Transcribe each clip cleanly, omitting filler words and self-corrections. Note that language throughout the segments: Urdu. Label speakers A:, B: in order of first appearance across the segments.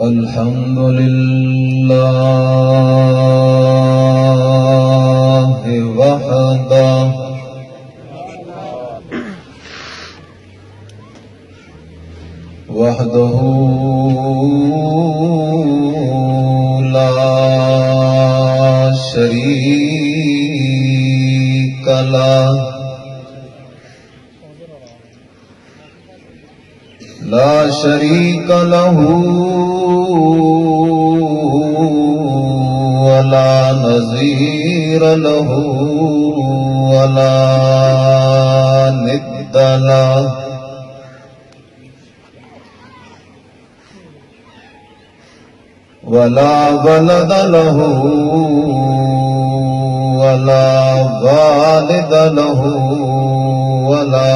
A: الحمد لله وحده وحده لا شريك له لا شريك له ولا نظير له ولا ند له ولا ولد له ولا والد له ولا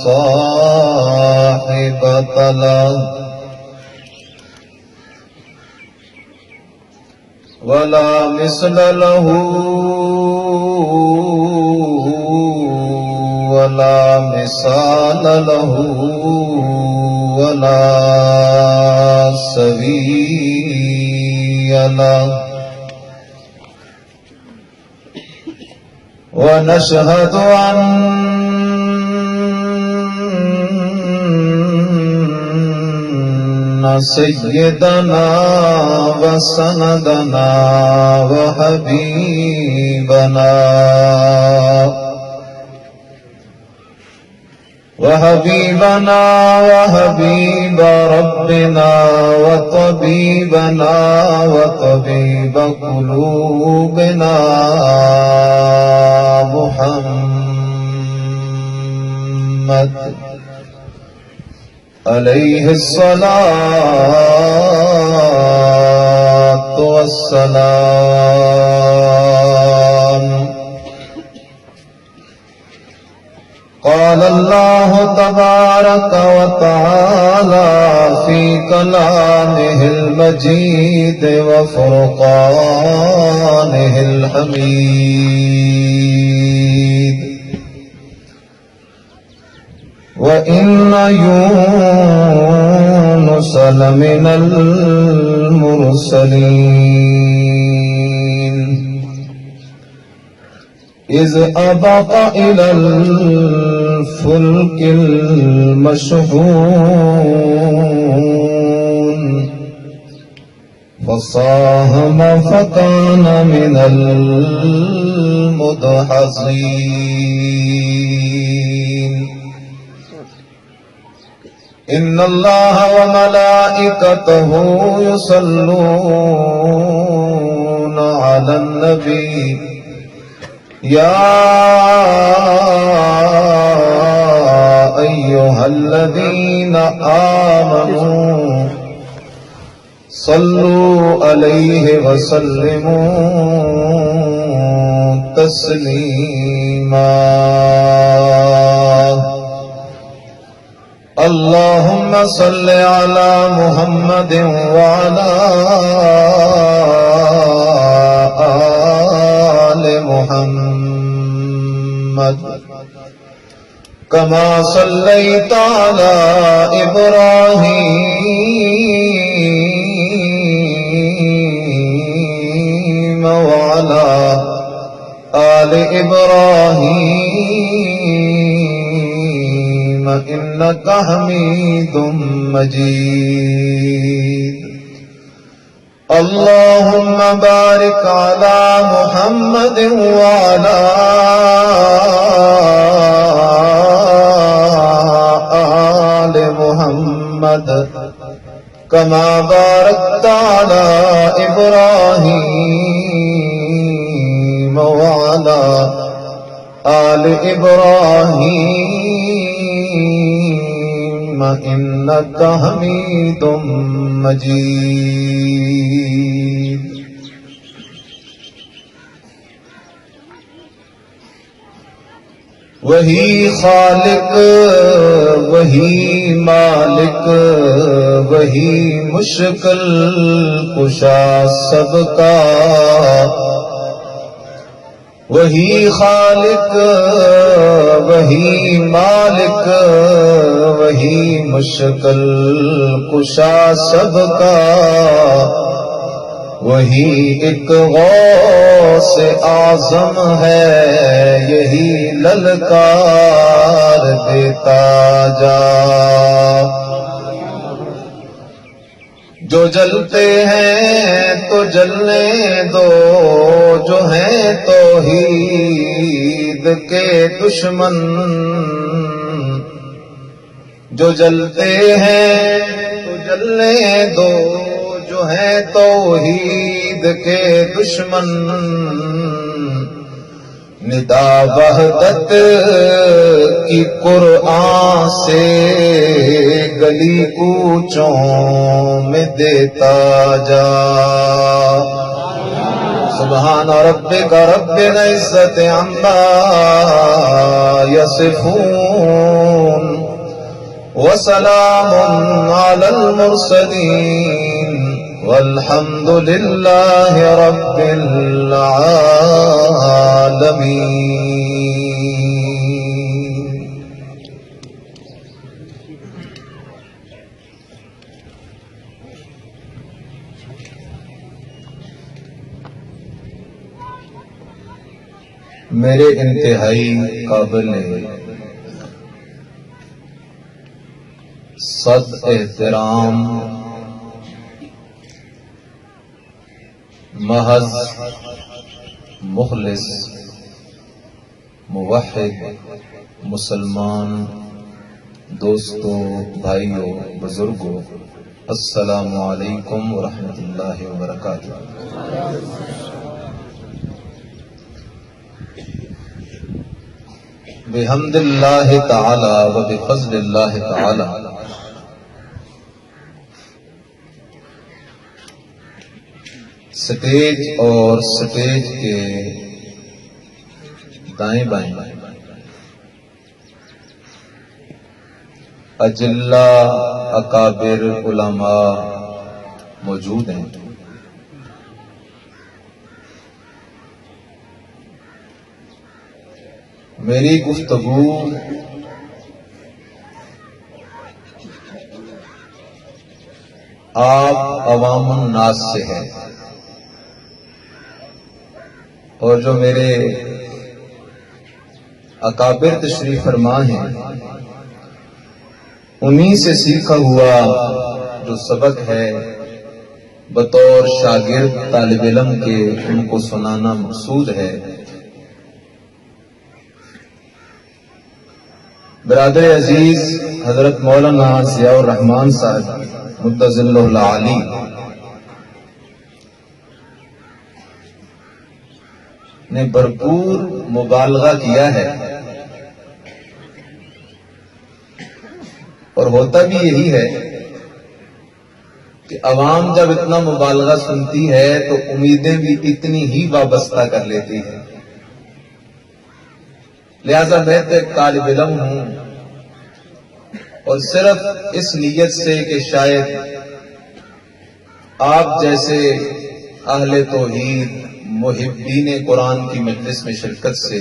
A: صاحبة له ولا مثل له ولا مثال له ولا سوي له ونشهد أن سيدنا وسندنا وحبيبنا وحبيب ربنا وطبيبنا وطبيب قلوبنا محمد عليه الصلاة والسلام. قال الله تبارك وتعالى في كلامه المجيد وفرقانه الحميد: وإن يونس لمن المرسلين إذ أبق إلى الفلك المشحون فساهم فكان من المدحضين. إن الله وملائكته يصلون على النبي يا أيها الذين آمنوا صلوا عليه وسلموا تسليما. اللهم صل على محمد وعلى آل محمد كما صليت على إبراهيم وعلى آل إبراهيم إنك حميد مجيد. اللهم بارك على محمد وعلى آل محمد كما باركت على إبراهيم وعلى آل إبراهيم إنك حميد مجيد. وہی خالق وہی مالک وہی مشکل کشا سب کا، وہی خالق وہی مالک وہی مشکل کشا سب کا، وہی ایک غوث اعظم ہے، یہی للکار دیتا جا۔ جو جلتے ہیں تو جلنے دو، جو ہیں توحید کے دشمن، جو جلتے ہیں تو جلنے دو، جو ہیں توحید کے دشمن، ندا وحدت کی قرآن سے گلی کوچوں میں دیتا جا۔ سبحان ربک رب العزت عما یصفون وسلام علی المرسلین والحمد للہ رب العالمین۔ میرے انتہائی قابل صد احترام محض مخلص موحد مسلمان دوستوں، بھائیوں، بزرگوں، السلام علیکم ورحمۃ اللہ وبرکاتہ۔ بحمد اللہ تعالی و بفضل اللہ تعالی سٹیج اور سٹیج کے دائیں بائیں اجلہ اکابر علماء موجود ہیں۔ میری گفتگو آپ عوام الناس سے ہے، اور جو میرے اکابر تشریف فرما ہیں انہی سے سیکھا ہوا جو سبق ہے بطور شاگرد طالب علم کے ان کو سنانا مقصود ہے۔ برادر عزیز حضرت مولانا ضیاء الرحمن صاحب مدظ اللہ العالی نے بھرپور مبالغہ کیا ہے، اور ہوتا بھی یہی ہے کہ عوام جب اتنا مبالغہ سنتی ہے تو امیدیں بھی اتنی ہی وابستہ کر لیتی ہے۔ لہذا میں تو ایک طالب علم ہوں، اور صرف اس نیت سے کہ شاید آپ جیسے اہل توحید محبین قرآن کی مجلس میں شرکت سے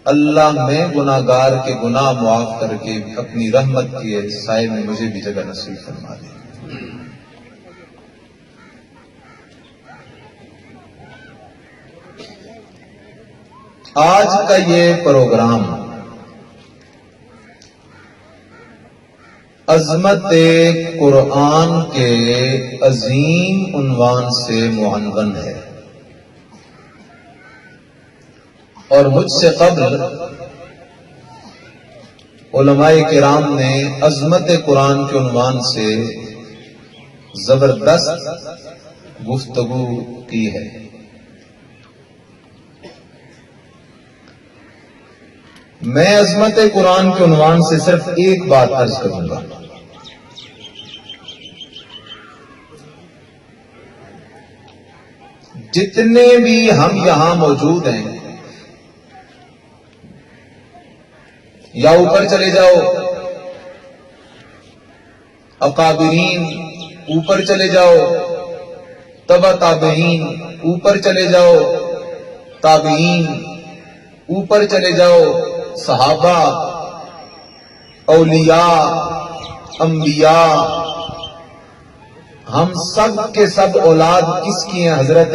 A: اللہ میں گناہگار کے گناہ معاف کر کے اپنی رحمت کے سائے میں مجھے بھی جگہ نصیب فرما دے۔ آج کا یہ پروگرام عظمت قرآن کے عظیم عنوان سے معنون ہے، اور مجھ سے قبل علماء کرام نے عظمت قرآن کے عنوان سے زبردست گفتگو کی ہے۔ میں عظمت قرآن کے عنوان سے صرف ایک بات عرض کروں گا۔ جتنے بھی ہم یہاں موجود ہیں، یا اوپر چلے جاؤ اکابرین، اوپر چلے جاؤ تبع تابعین، اوپر چلے جاؤ تابعین، اوپر چلے جاؤ صحابہ، اولیاء، انبیاء، ہم سب کے سب اولاد کس کی ہیں حضرت؟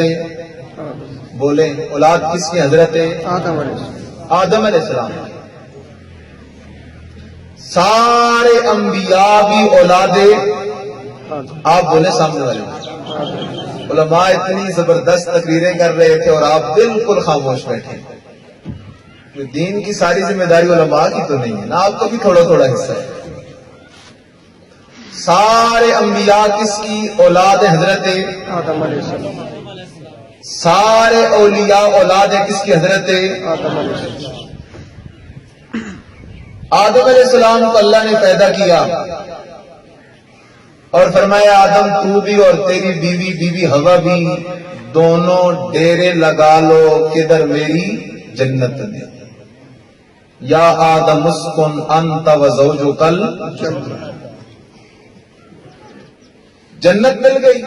A: بولیں، اولاد کس کی؟ حضرت آدم علیہ السلام۔ سارے انبیاء بھی اولاد، آپ بولیں سامنے والے۔ علماء اتنی زبردست تقریریں کر رہے تھے اور آپ بالکل خاموش بیٹھے۔ دین کی ساری ذمہ داری علماء کی تو نہیں ہے نا، آپ کا بھی تھوڑا تھوڑا حصہ ہے۔ سارے انبیاء کس کی اولاد ہے؟ حضرت
B: آدم علیہ السلام۔
A: سارے اولیاء اولاد ہے کس کی؟ حضرت
B: آدم علیہ السلام۔
A: آدم علیہ السلام کو اللہ نے پیدا کیا اور فرمایا آدم تو بھی اور تیری بیوی بی بی حوا بھی دونوں ڈیرے لگا لو کدھر؟ میری جنت میں۔ یا آدم اسکن انت وزوجک الجنہ، جنت مل گئی۔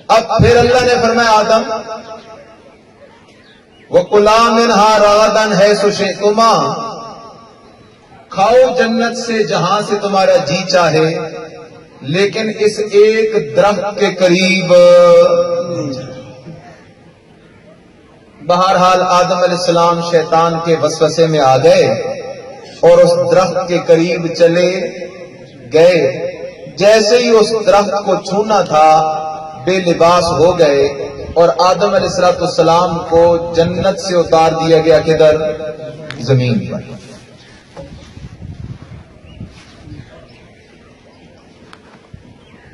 A: اب پھر اللہ نے فرمایا آدم وَكُلَا مِنْهَا رَغَدًا حَيْثُ شِئْتُمَا، کھاؤ جنت سے جہاں سے تمہارا جی چاہے، لیکن اس ایک درخت کے قریب۔ بہرحال آدم علیہ السلام شیطان کے وسوسے میں آ گئے اور اس درخت کے قریب چلے گئے۔ جیسے ہی اس درخت کو چھونا تھا بے لباس ہو گئے اور آدم علیہ السلام کو جنت سے اتار دیا گیا کدھر؟ زمین پر۔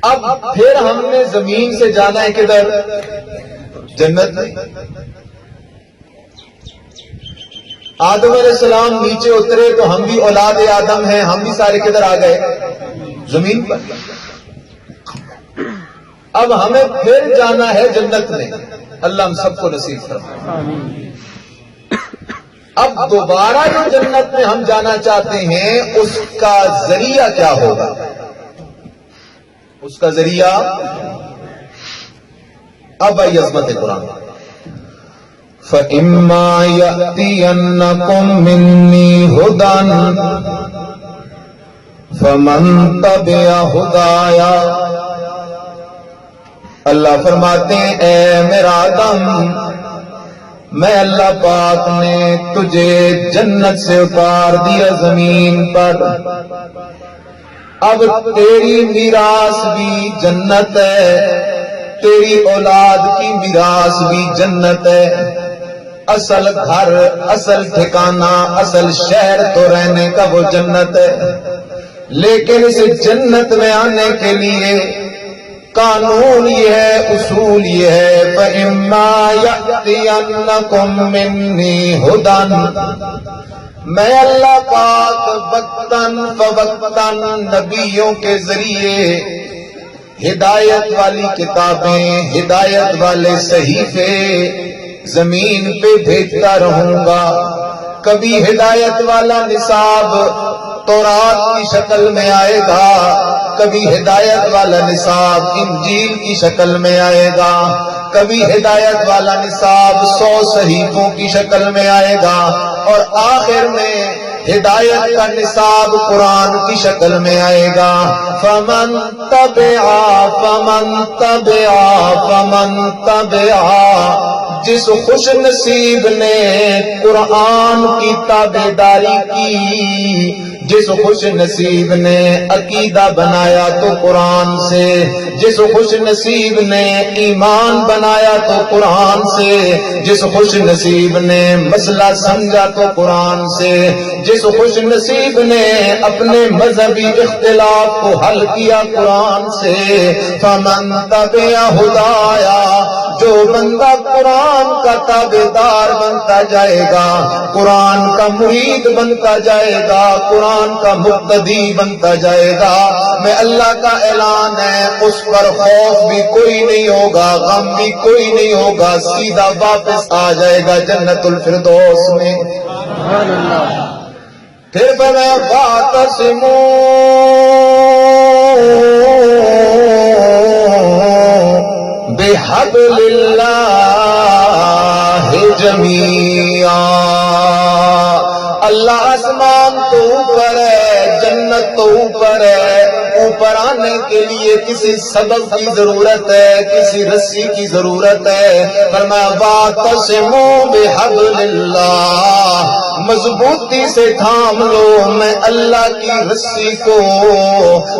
A: اب پھر ہم نے زمین سے جانا ہے کدھر؟ جنت میں۔ آدم علیہ السلام نیچے اترے تو ہم بھی اولاد آدم ہیں، ہم بھی سارے کدھر آ گئے؟ زمین پر۔ اب ہمیں پھر جانا ہے جنت میں، اللہ ہم سب کو نصیب فرمائے۔ اب دوبارہ جو جنت میں ہم جانا چاہتے ہیں اس کا ذریعہ کیا ہوگا؟ اس کا ذریعہ اب آئی عظمت قرآن۔ فَإِمَّا يَأْتِيَنَّكُم مِّنِّي هُدًى فَمَن تَبِعَ هُدَايَ، اللہ فرماتے ہیں اے میرا آدم، میں اللہ پاک نے تجھے جنت سے اتار دیا زمین پر، اب تیری میراث بھی جنت ہے، تیری اولاد کی میراث بھی جنت ہے۔ اصل گھر، اصل ٹھکانہ، اصل شہر تو رہنے کا وہ جنت ہے، لیکن اس جنت میں آنے کے لیے قانون یہ ہے، اصول یہ ہے، فَإِمَّا يَأْتِيَنَّكُم مِّنِّي هُدًى، میں اللہ پاک وقتاً فوقتاً نبیوں کے ذریعے ہدایت والی کتابیں، ہدایت والے صحیفے زمین پہ بھیجتا رہوں گا۔ کبھی ہدایت والا نصاب تورات کی شکل میں آئے گا، کبھی ہدایت والا نصاب انجیل کی شکل میں آئے گا، کبھی ہدایت والا نصاب 100 صحیفوں کی شکل میں آئے گا، اور آخر میں ہدایت کا نصاب قرآن کی شکل میں آئے گا۔ فمن تبعا فمن تبعا فمن تبعا، جس خوش نصیب نے قرآن کی تابعداری کی، جس خوش نصیب نے عقیدہ بنایا تو قرآن سے، جس خوش نصیب نے ایمان بنایا تو قرآن سے، جس خوش نصیب نے مسئلہ سمجھا تو قرآن سے، جس خوش نصیب نے اپنے مذہبی اختلاف کو حل کیا قرآن سے، فمن تبع ہدایا، جو بندہ قرآن کا تابعدار بنتا جائے گا، قرآن کا مرید بنتا جائے گا، قرآن کا مقتدی بنتا جائے گا، میں اللہ کا اعلان ہے اس پر خوف بھی کوئی نہیں ہوگا، غم بھی کوئی نہیں ہوگا، سیدھا واپس آ جائے گا جنت الفردوس میں۔
B: سبحان اللہ۔
A: پھر فرمایا واعتصموا بحبل اللہ جمیعا، آسمان تو اوپر ہے، جنت تو اوپر ہے، اوپر آنے کے لیے کسی سبب کی ضرورت ہے، کسی رسی کی ضرورت ہے۔ فرمایا واعتصموا بحبل اللہ، مضبوطی سے تھام لو میں اللہ کی رسی کو۔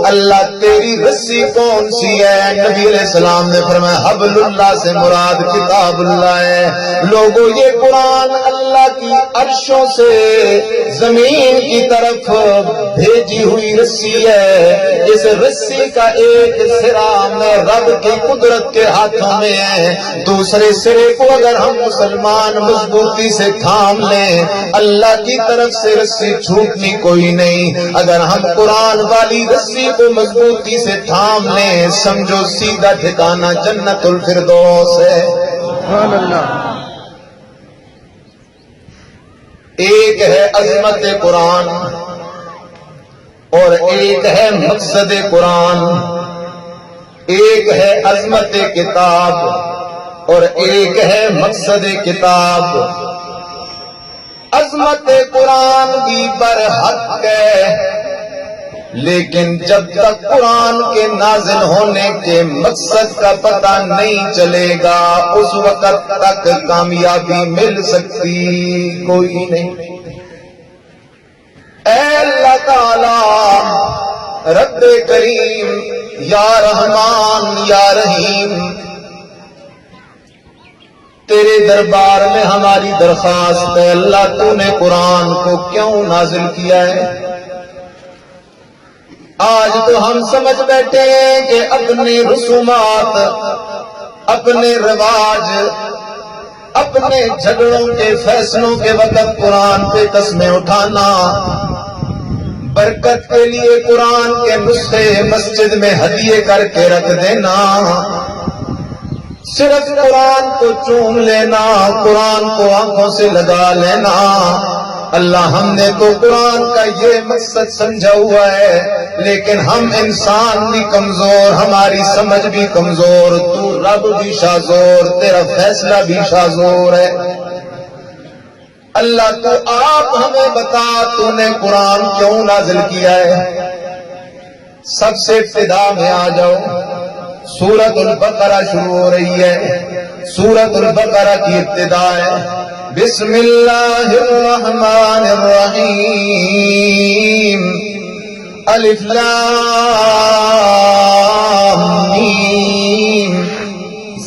A: اللہ تیری رسی کون سی ہے؟ نبی علیہ السلام نے فرمایا حبل اللہ سے مراد کتاب اللہ ہے۔ لوگوں یہ قرآن اللہ کی عرشوں سے زمین کی طرف بھیجی ہوئی رسی ہے۔ اس رسی کا ایک سرا میں رب کی قدرت کے ہاتھوں میں ہے، دوسرے سرے کو اگر ہم مسلمان مضبوطی سے تھام لیں اللہ کی طرف سے رسی چھوٹنی کوئی نہیں۔ اگر ہم قرآن والی رسی کو مضبوطی سے تھام لیں سمجھو سیدھا ٹھکانہ جنت الفردوس ہے۔
B: سبحان اللہ۔
A: ایک ہے عظمت قرآن اور ایک ہے مقصد قرآن، ایک ہے عظمت کتاب اور ایک ہے مقصد کتاب۔ عظمت قرآن بھی برحق ہے، لیکن جب تک قرآن کے نازل ہونے کے مقصد کا پتہ نہیں چلے گا اس وقت تک کامیابی مل سکتی کوئی نہیں۔ اے اللہ تعالی رب کریم یا رحمان یا رحیم، تیرے دربار میں ہماری درخواست ہے اللہ تو نے قرآن کو کیوں نازل کیا ہے؟ آج تو ہم سمجھ بیٹھے ہیں کہ اپنے رسومات، اپنے رواج، اپنے جھگڑوں کے فیصلوں کے وقت قرآن پہ قسمیں اٹھانا، برکت کے لیے قرآن کے نسخے مسجد میں ہدیے کر کے رکھ دینا، صرف قرآن کو چوم لینا، قرآن کو آنکھوں سے لگا لینا۔ اللہ ہم نے تو قرآن کا یہ مقصد سمجھا ہوا ہے، لیکن ہم انسان بھی کمزور، ہماری سمجھ بھی کمزور، تو رب بھی شازور، تیرا فیصلہ بھی شازور ہے۔ اللہ تو آپ ہمیں بتا تو نے قرآن کیوں نازل کیا ہے؟ سب سے ابتدا میں آ جاؤ، سورۃ البقرہ شروع ہو رہی ہے، سورۃ البقرہ کی ابتدا ہے بسم اللہ الرحمن الرحیم، الف لام میم،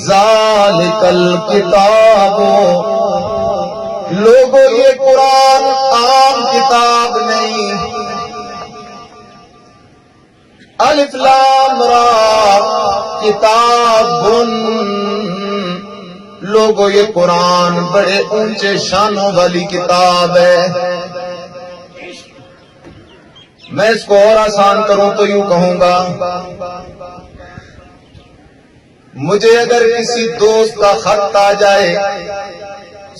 A: ذالک الکتاب۔ لوگوں یہ قرآن عام کتاب نہیں، الف لام را کتاب، لوگوں یہ قرآن بڑے اونچے شانوں والی کتاب ہے۔ میں اس کو اور آسان کروں تو یوں کہوں گا، مجھے اگر کسی دوست کا خط آ جائے،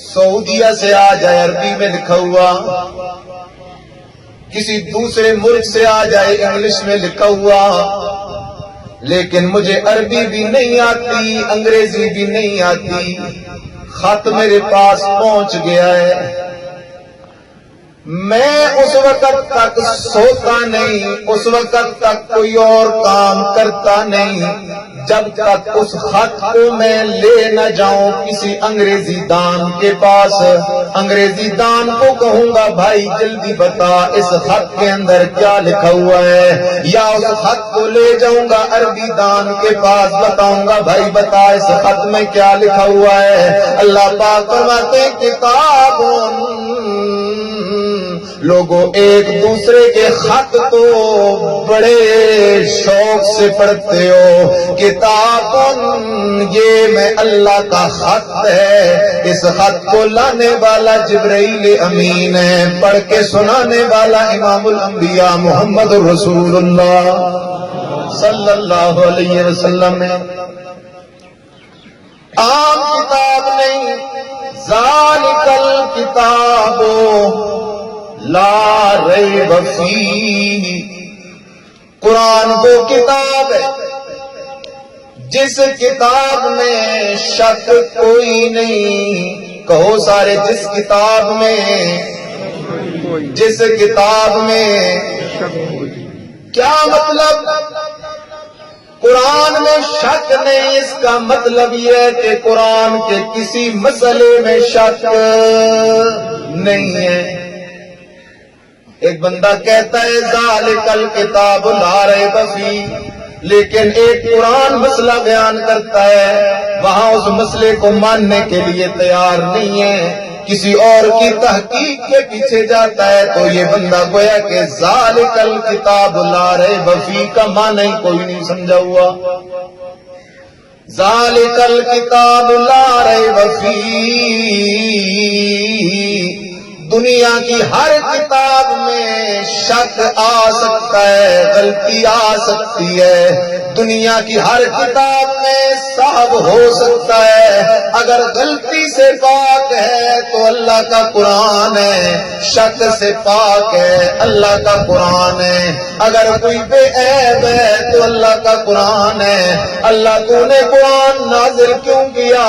A: سعودیہ سے آ جائے عربی میں لکھا ہوا، کسی دوسرے ملک سے آ جائے انگلش میں لکھا ہوا، لیکن مجھے عربی بھی نہیں آتی، انگریزی بھی نہیں آتی، خط میرے پاس پہنچ گیا ہے، میں اس وقت تک سوتا نہیں، اس وقت تک کوئی اور کام کرتا نہیں جب تک اس خط کو میں لے نہ جاؤں کسی انگریزی دان کے پاس۔ انگریزی دان کو کہوں گا بھائی جلدی بتا اس خط کے اندر کیا لکھا ہوا ہے، یا اس خط کو لے جاؤں گا عربی دان کے پاس، بتاؤں گا بھائی بتا اس خط میں کیا لکھا ہوا ہے۔ اللہ پاک فرماتے ہیں کتابوں، لوگوں ایک دوسرے کے خط تو بڑے شوق سے پڑھتے ہو، کتاب یہ میں اللہ کا خط ہے، اس خط کو لانے والا جبرائیل امین ہے، پڑھ کے سنانے والا امام الانبیاء محمد رسول اللہ صلی اللہ علیہ وسلم ہے۔ عام کتاب نہیں، ذالک الکتاب لا ریب فیہ، قرآن وہ کتاب ہے جس کتاب میں شک کوئی نہیں، کہو سارے جس کتاب میں
B: کوئی
A: جس کتاب میں
B: شک کوئی
A: کیا مطلب قرآن میں شک نہیں، اس کا مطلب یہ ہے کہ قرآن کے کسی مسئلے میں شک نہیں ہے۔ ایک بندہ کہتا ہے ذالک الکتاب لا ریب فیہ، لیکن ایک قرآن مسئلہ بیان کرتا ہے، وہاں اس مسئلے کو ماننے کے لیے تیار نہیں ہے، کسی اور کی تحقیق کے پیچھے جاتا ہے، تو یہ بندہ گویا کہ ذالک الکتاب لا ریب فیہ کا معنی کوئی نہیں سمجھا ہوا۔ ذالک الکتاب لا ریب فیہ، دنیا کی ہر کتاب میں شک آ سکتا ہے، غلطی آ سکتی ہے، دنیا کی ہر کتاب میں صاحب ہو سکتا ہے، اگر غلطی سے پاک ہے تو اللہ کا قرآن ہے، شک سے پاک ہے اللہ کا قرآن ہے، اگر کوئی بے عیب ہے تو اللہ کا قرآن ہے۔ اللہ تو نے قرآن نازل کیوں کیا؟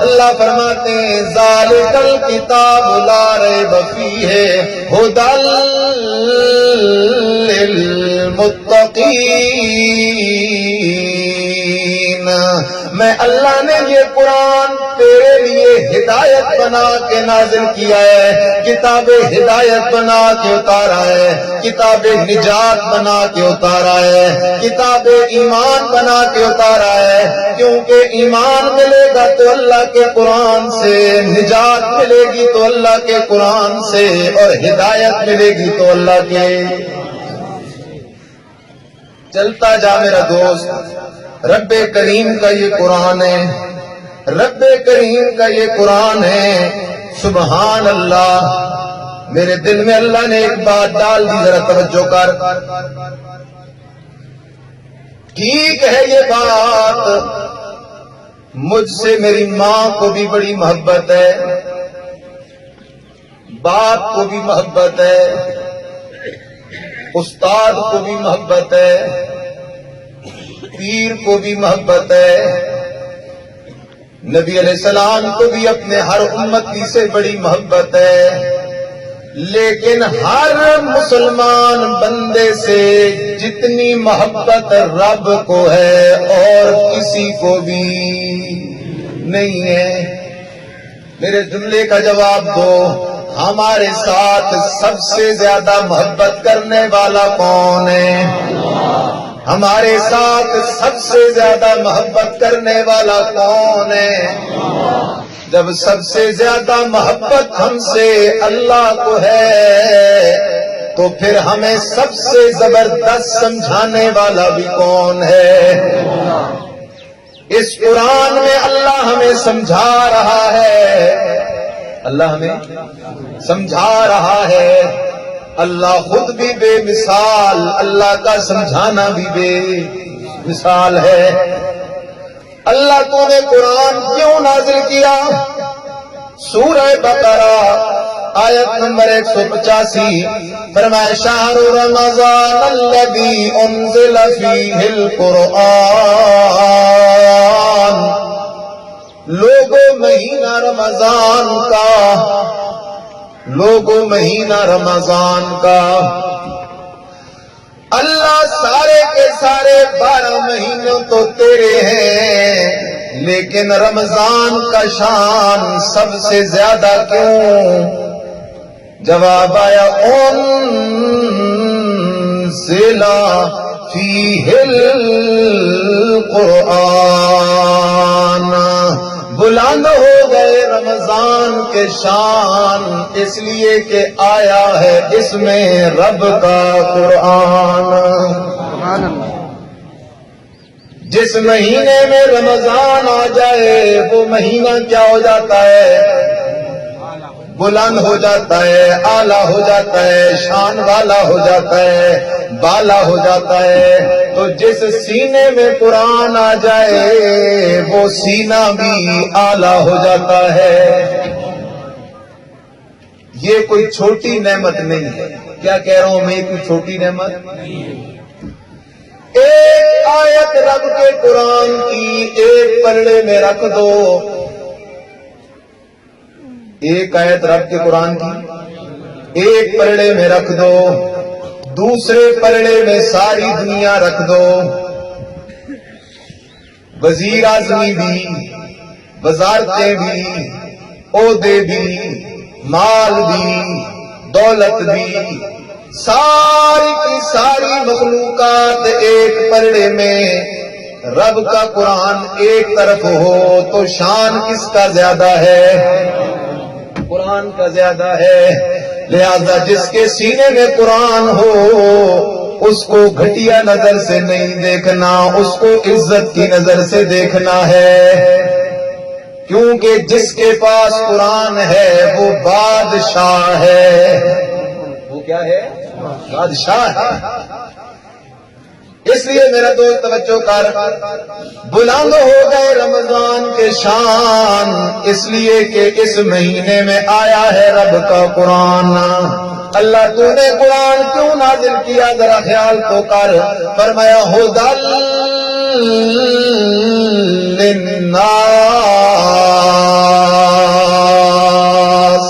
A: اللہ فرماتے ہیں ذالک الکتاب لا ریب فیہ ھدی للمتقین، میں اللہ نے یہ قرآن تیرے لیے ہدایت بنا کے نازل کیا ہے، کتاب ہدایت بنا کے اتارا ہے، کتاب نجات بنا کے اتارا ہے، کتاب ایمان بنا کے اتارا ہے، کیونکہ ایمان ملے گا تو اللہ کے قرآن سے، نجات ملے گی تو اللہ کے قرآن سے، اور ہدایت ملے گی تو اللہ کے۔ چلتا جا میرا دوست، رب کریم کا یہ قرآن ہے، رب کریم کا یہ قرآن ہے، سبحان اللہ۔ میرے دل میں اللہ نے ایک بات ڈال دی، ذرا توجہ کر۔ ٹھیک ہے یہ بات، مجھ سے میری ماں کو بھی بڑی محبت ہے، باپ کو بھی محبت ہے، استاد کو بھی محبت ہے، پیر کو بھی محبت ہے، نبی علیہ السلام کو بھی اپنے ہر امتی سے بڑی محبت ہے، لیکن ہر مسلمان بندے سے جتنی محبت رب کو ہے اور کسی کو بھی نہیں ہے۔ میرے جملے کا جواب دو، ہمارے ساتھ سب سے زیادہ محبت کرنے والا کون ہے؟ ہمارے ساتھ سب سے زیادہ محبت کرنے والا کون ہے؟ جب سب سے زیادہ محبت ہم سے اللہ کو ہے تو پھر ہمیں سب سے زبردست سمجھانے والا بھی کون ہے؟ اس قرآن میں اللہ ہمیں سمجھا رہا ہے، اللہ ہمیں سمجھا رہا ہے، اللہ خود بھی بے مثال، اللہ کا سمجھانا بھی بے مثال ہے۔ اللہ تو نے قرآن کیوں نازل کیا؟ سورہ بقرہ آیت نمبر 185 فرمایا شہر رمضان الذی انزل فیہ القرآن، لوگوں مہینہ رمضان کا، لوگوں مہینہ رمضان کا، اللہ سارے کے سارے 12 مہینوں تو تیرے ہیں، لیکن رمضان کا شان سب سے زیادہ کیوں؟ جواب آیا انزل فیہ القرآن، بلند ہو گئے رمضان کے شان اس لیے کہ آیا ہے اس میں رب کا قرآن۔
B: سبحان اللہ۔
A: جس مہینے میں رمضان آ جائے وہ مہینہ کیا ہو جاتا ہے؟ بلند ہو جاتا ہے، اعلیٰ ہو جاتا ہے، شان والا ہو جاتا ہے، بالا ہو جاتا ہے۔ تو جس سینے میں قرآن آ جائے وہ سینہ بھی اعلیٰ ہو جاتا ہے۔ یہ کوئی چھوٹی نعمت نہیں ہے، کیا کہہ رہا ہوں میں، کوئی چھوٹی نعمت ایک آیت رب کے قرآن کی ایک پلڑے میں رکھ دو، ایک آیت رب کے قرآن کی ایک پلڑے میں رکھ دو، دوسرے پلڑے میں ساری دنیا رکھ دو، وزیر اعظمی بھی، وزارتیں بھی، عہدے بھی، مال بھی، دولت بھی، ساری کی ساری مخلوقات ایک پلڑے میں، رب کا قرآن ایک طرف ہو تو شان کس کا زیادہ ہے؟ قرآن کا زیادہ ہے۔ لہذا جس کے سینے میں قرآن ہو اس کو گھٹیا نظر سے نہیں دیکھنا، اس کو عزت کی نظر سے دیکھنا ہے، کیونکہ جس کے پاس قرآن ہے وہ بادشاہ ہے۔ وہ کیا ہے؟ بادشاہ ہے۔ اس لیے میرا دوست توجہ کر، بلند ہو گئے رمضان کے شان، اس لیے کہ اس مہینے میں آیا ہے رب کا قرآن۔ اللہ تو نے قرآن کیوں نازل کیا ذرا خیال تو کر، فرمایا ھدی للناس،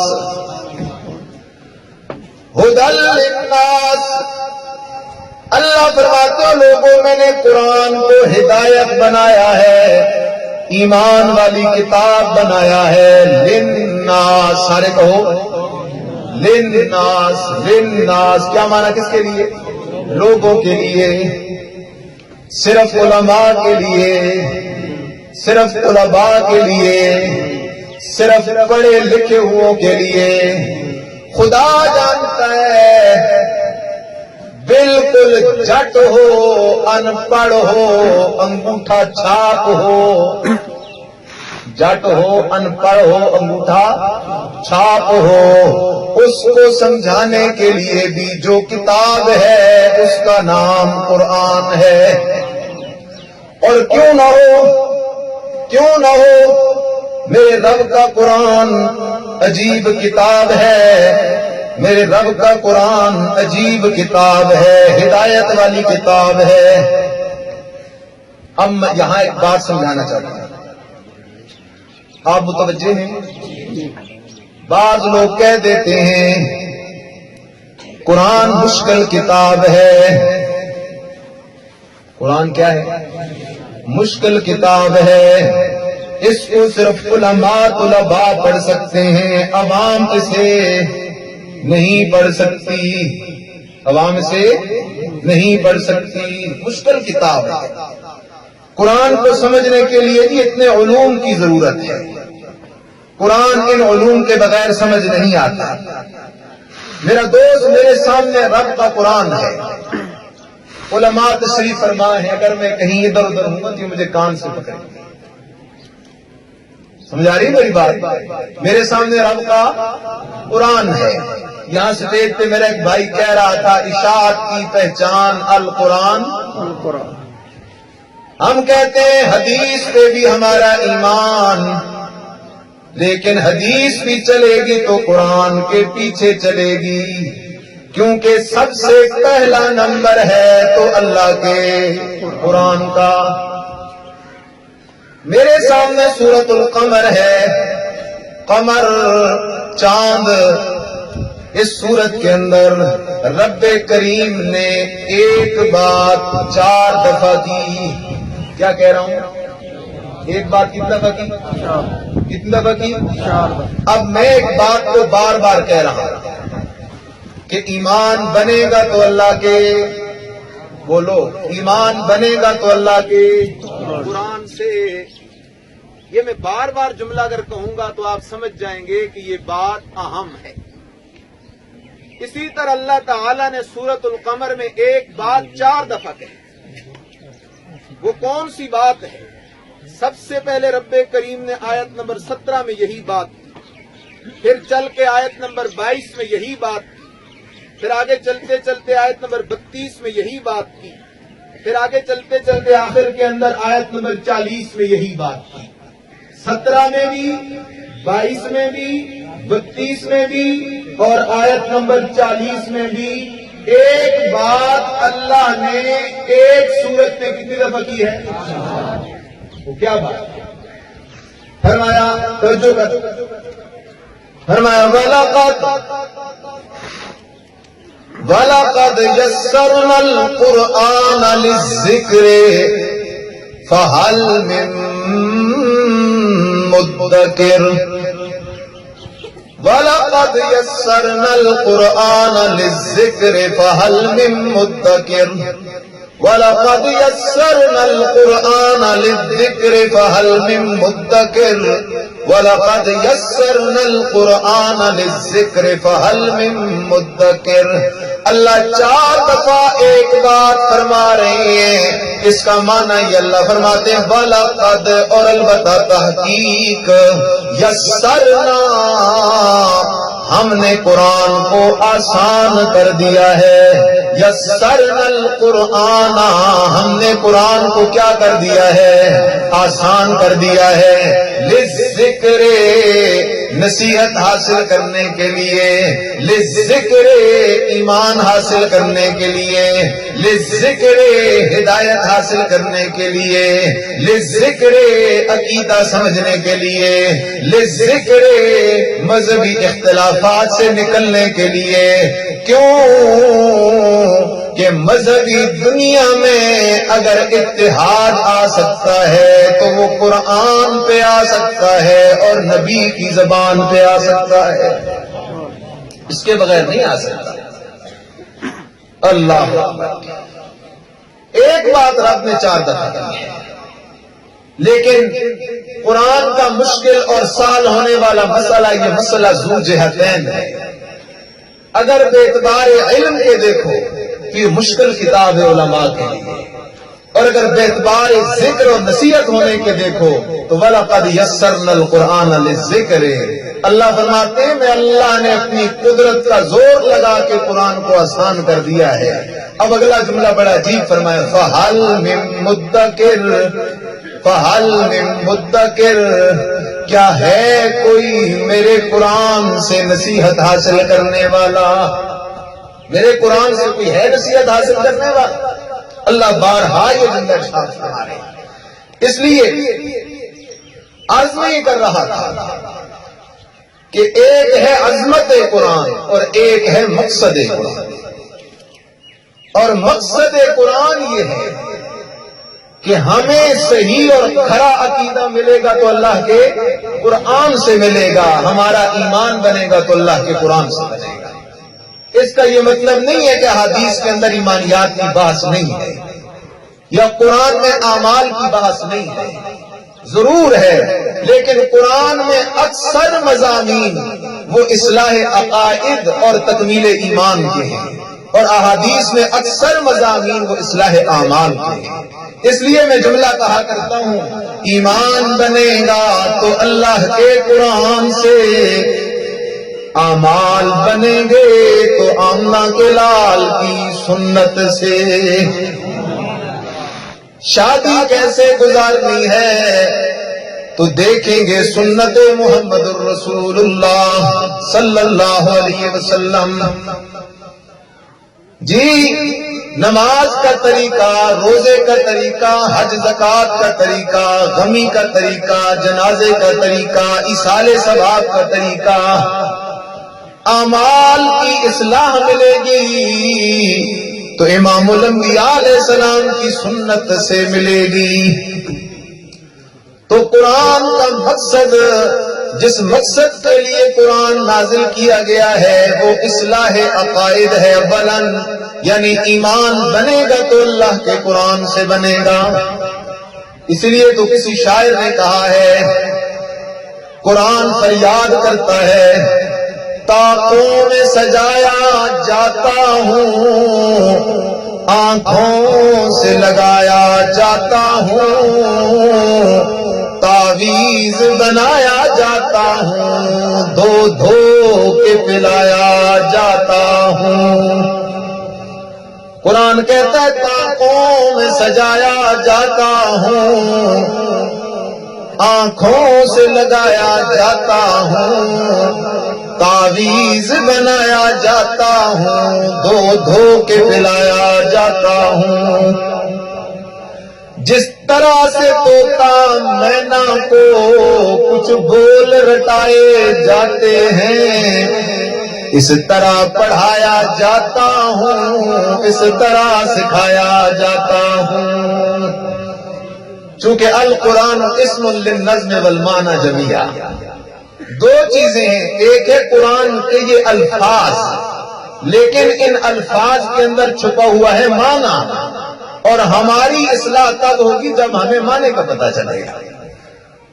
A: ھدی للناس۔ اللہ فرماتے ہو لوگوں میں نے قرآن کو ہدایت بنایا ہے، ایمان والی کتاب بنایا ہے، للناس، سارے کہو للناس۔ للناس کیا معنی کس کے لیے؟ لوگوں کے لیے، صرف علماء کے لیے، صرف طلباء کے لیے، صرف پڑھے لکھے ہوئوں کے لیے۔ خدا جانتا ہے بالکل جٹ ہو، ان پڑھ ہو، انگوٹھا چھاپ ہو، جٹ ہو، ان پڑھ ہو، انگوٹھا چھاپ ہو، اس کو سمجھانے کے لیے بھی جو کتاب ہے اس کا نام قرآن ہے۔ اور کیوں نہ ہو، کیوں نہ ہو، میرے رب کا قرآن عجیب کتاب ہے، میرے رب کا قرآن عجیب کتاب ہے، ہدایت والی کتاب ہے۔ اب میں یہاں ایک بات سمجھانا چاہتا ہوں، آپ متوجہ ہیں؟ بعض لوگ کہہ دیتے ہیں قرآن مشکل کتاب ہے۔ قرآن کیا ہے؟ مشکل کتاب ہے، اس کو صرف علماء طلباء پڑھ سکتے ہیں، عوام اسے نہیں پڑھ سکتی، عوام سے نہیں پڑھ سکتی، مشکل کتاب ہے۔ قرآن کو سمجھنے کے لیے بھی اتنے علوم کی ضرورت ہے، قرآن ان علوم کے بغیر سمجھ نہیں آتا۔ میرا دوست، میرے سامنے رب کا قرآن ہے، علماء تشریف فرما ہے، اگر میں کہیں ادھر ادھر ہوں تو مجھے کان سے پکڑے، سمجھا رہی میری بات؟ میرے سامنے رب کا قرآن ہے۔ یہاں سٹیج پہ میرا ایک بھائی کہہ رہا تھا اشاعت کی پہچان القرآن۔ ہم کہتے ہیں حدیث پہ بھی ہمارا ایمان، لیکن حدیث بھی چلے گی تو قرآن کے پیچھے چلے گی، کیونکہ سب سے پہلا نمبر ہے تو اللہ کے قرآن کا۔ میرے سامنے سورۃ القمر ہے، قمر چاند، اس سورت کے اندر رب کریم نے ایک بات 4 دفعہ کی۔ کیا کہہ رہا ہوں؟ ایک بات کتنی دفعہ کی؟ کتنی دفعہ کی؟ 4 دفعہ۔ اب میں ایک بات کو بار بار کہہ رہا ہوں کہ ایمان بنے گا تو اللہ کے، بولو، ایمان بنے گا تو اللہ کے قرآن سے۔ یہ میں بار بار جملہ اگر کہوں گا تو آپ سمجھ جائیں گے کہ یہ بات اہم ہے۔ اسی طرح اللہ تعالیٰ نے سورۃ القمر میں ایک بات 4 دفعہ کہی، وہ کون سی بات ہے؟ سب سے پہلے رب کریم نے آیت نمبر 17 میں یہی بات کی، پھر چل کے آیت نمبر 22 میں یہی بات کی، پھر آگے چلتے چلتے آیت نمبر 32 میں یہی بات کی، پھر آگے چلتے چلتے آخر کے اندر آیت نمبر 40 میں یہی بات کی۔ 17 میں بھی، 22 میں بھی، 32 میں بھی اور آیت نمبر 40 میں بھی ایک بات اللہ نے ایک سورت میں کتنی دفعہ کی ہے؟ وہ کیا بات؟ فرمایا توجہ کر، فرمایا وَلَقَدْ وَلَقَدْ يَسَّرْنَا الْقُرْآنَ لِلذِّكْرِ فَهَلْ مِن مُدَّكِرٍ وَلَقَدْ يَسَّرْنَا الْقُرْآنَ لِلذِّكْرِ فَهَلْ مِن مُدَّكِرٍ وَلَقَدْ يَسَّرْنَا الْقُرْآنَ لِلذِّكْرِ فَهَلْ مِن مُدَّكِرٍ وَلَقَدْ يَسَّرْنَا الْقُرْآنَ لِلذِّكْرِ فَهَلْ مِن مُدَّكِرٍ۔ اللہ 4 دفعہ ایک بات فرما رہے ہیں، اس کا معنی یہ اللہ فرماتے ہیں وَلَقَدْ، اور البتہ تحقیق، یسرنا، ہم نے قرآن کو آسان کر دیا ہے۔ یسرنا القرآن، ہم نے قرآن کو کیا کر دیا ہے؟ آسان کر دیا ہے۔ للذکر، نصیحت حاصل کرنے کے لیے، للذکر، ایمان حاصل کرنے کے لیے، للذکر، ہدایت حاصل کرنے کے لیے، للذکر، عقیدہ سمجھنے کے لیے، للذکر، مذہبی اختلافات سے نکلنے کے لیے۔ کیوں کہ مذہبی دنیا میں اگر اتحاد آ سکتا ہے تو وہ قرآن پہ آ سکتا ہے اور نبی کی زبان پہ آ سکتا ہے، اس کے بغیر نہیں آ سکتا۔ اللہ، ایک بات رب نے 4 دفعہ کی ہے، لیکن قرآن کا مشکل اور سال ہونے والا مسئلہ، یہ مسئلہ ذو جہتین ہے۔ اگر بے اعتبار علم کے دیکھو تو یہ مشکل کتاب ہے علماء کے لیے، اور اگر بے اعتبار ذکر اور نصیحت ہونے کے دیکھو تو وَلَقَدْ يَسَّرْنَا الْقُرْآنَ لِلذِّكْرِ، اللہ فرماتے ہیں میں اللہ نے اپنی قدرت کا زور لگا کے قرآن کو آسان کر دیا ہے۔ اب اگلا جملہ بڑا عجیب فرمایا فَهَلْ مِن مُدَّكِرٍ، فَهَلْ مِن مُدَّكِرٍ، کیا ہے کوئی میرے قرآن سے نصیحت حاصل کرنے والا؟ میرے قرآن سے کوئی ہے نصیحت حاصل کرنے والا؟ اللہ بارہا یہ جملہ ارشاد فرما رہے ہیں۔ اس لیے عرض میں یہ کر رہا تھا کہ ایک ہے عظمت قرآن اور ایک ہے مقصد قرآن، اور مقصد قرآن یہ ہے کہ ہمیں صحیح اور کھرا عقیدہ ملے گا تو اللہ کے قرآن سے ملے گا، ہمارا ایمان بنے گا تو اللہ کے قرآن سے بنے گا۔ اس کا یہ مطلب نہیں ہے کہ حدیث کے اندر ایمانیات کی بحث نہیں ہے یا قرآن میں اعمال کی بحث نہیں ہے، ضرور ہے، لیکن قرآن میں اکثر مضامین وہ اصلاح عقائد اور تکمیل ایمان کے ہیں، اور احادیث میں اکثر مضامین وہ اصلاح اعمال کے ہیں۔ اس لیے میں جملہ کہا کرتا ہوں ایمان بنے گا تو اللہ کے قرآن سے، اعمال بنیں گے تو آمنہ کے لال کی سنت سے۔ شادی کیسے گزارنی ہے تو دیکھیں گے سنت محمد الرسول اللہ صلی اللہ علیہ وسلم۔ جی، نماز کا طریقہ، روزے کا طریقہ، حج زکوٰۃ کا طریقہ، غمی کا طریقہ، جنازے کا طریقہ، ایصال ثواب کا طریقہ، اعمال کی اصلاح ملے گی تو امام الانبیاء علیہ السلام کی سنت سے ملے گی۔ تو قرآن کا مقصد، جس مقصد کے لیے قرآن نازل کیا گیا ہے وہ اصلاح عقائد ہے اولاً، یعنی ایمان بنے گا تو اللہ کے قرآن سے بنے گا۔ اس لیے تو کسی شاعر نے کہا ہے قرآن فریاد کرتا ہے طاقوں میں سجایا جاتا ہوں، آنکھوں سے لگایا جاتا ہوں، تعویذ بنایا جاتا ہوں، دھو دھو کے پلایا جاتا ہوں۔ قرآن کہتا ہے طاقوں میں سجایا جاتا ہوں، آنکھوں سے لگایا جاتا ہوں، تعویذ بنایا جاتا ہوں، دھو دھو کے پلایا جاتا ہوں۔ جس طرح سے طوطا مینا کو کچھ بول رٹائے جاتے ہیں، اس طرح پڑھایا جاتا ہوں، اس طرح سکھایا جاتا ہوں۔ چونکہ القرآن اسم للنظم والمعنی جميعا، دو چیزیں ہیں، ایک ہے قرآن کے یہ الفاظ، لیکن ان الفاظ کے اندر چھپا ہوا ہے معنی، اور ہماری اصلاح تب ہوگی جب ہمیں معنی کا پتہ چلے گا۔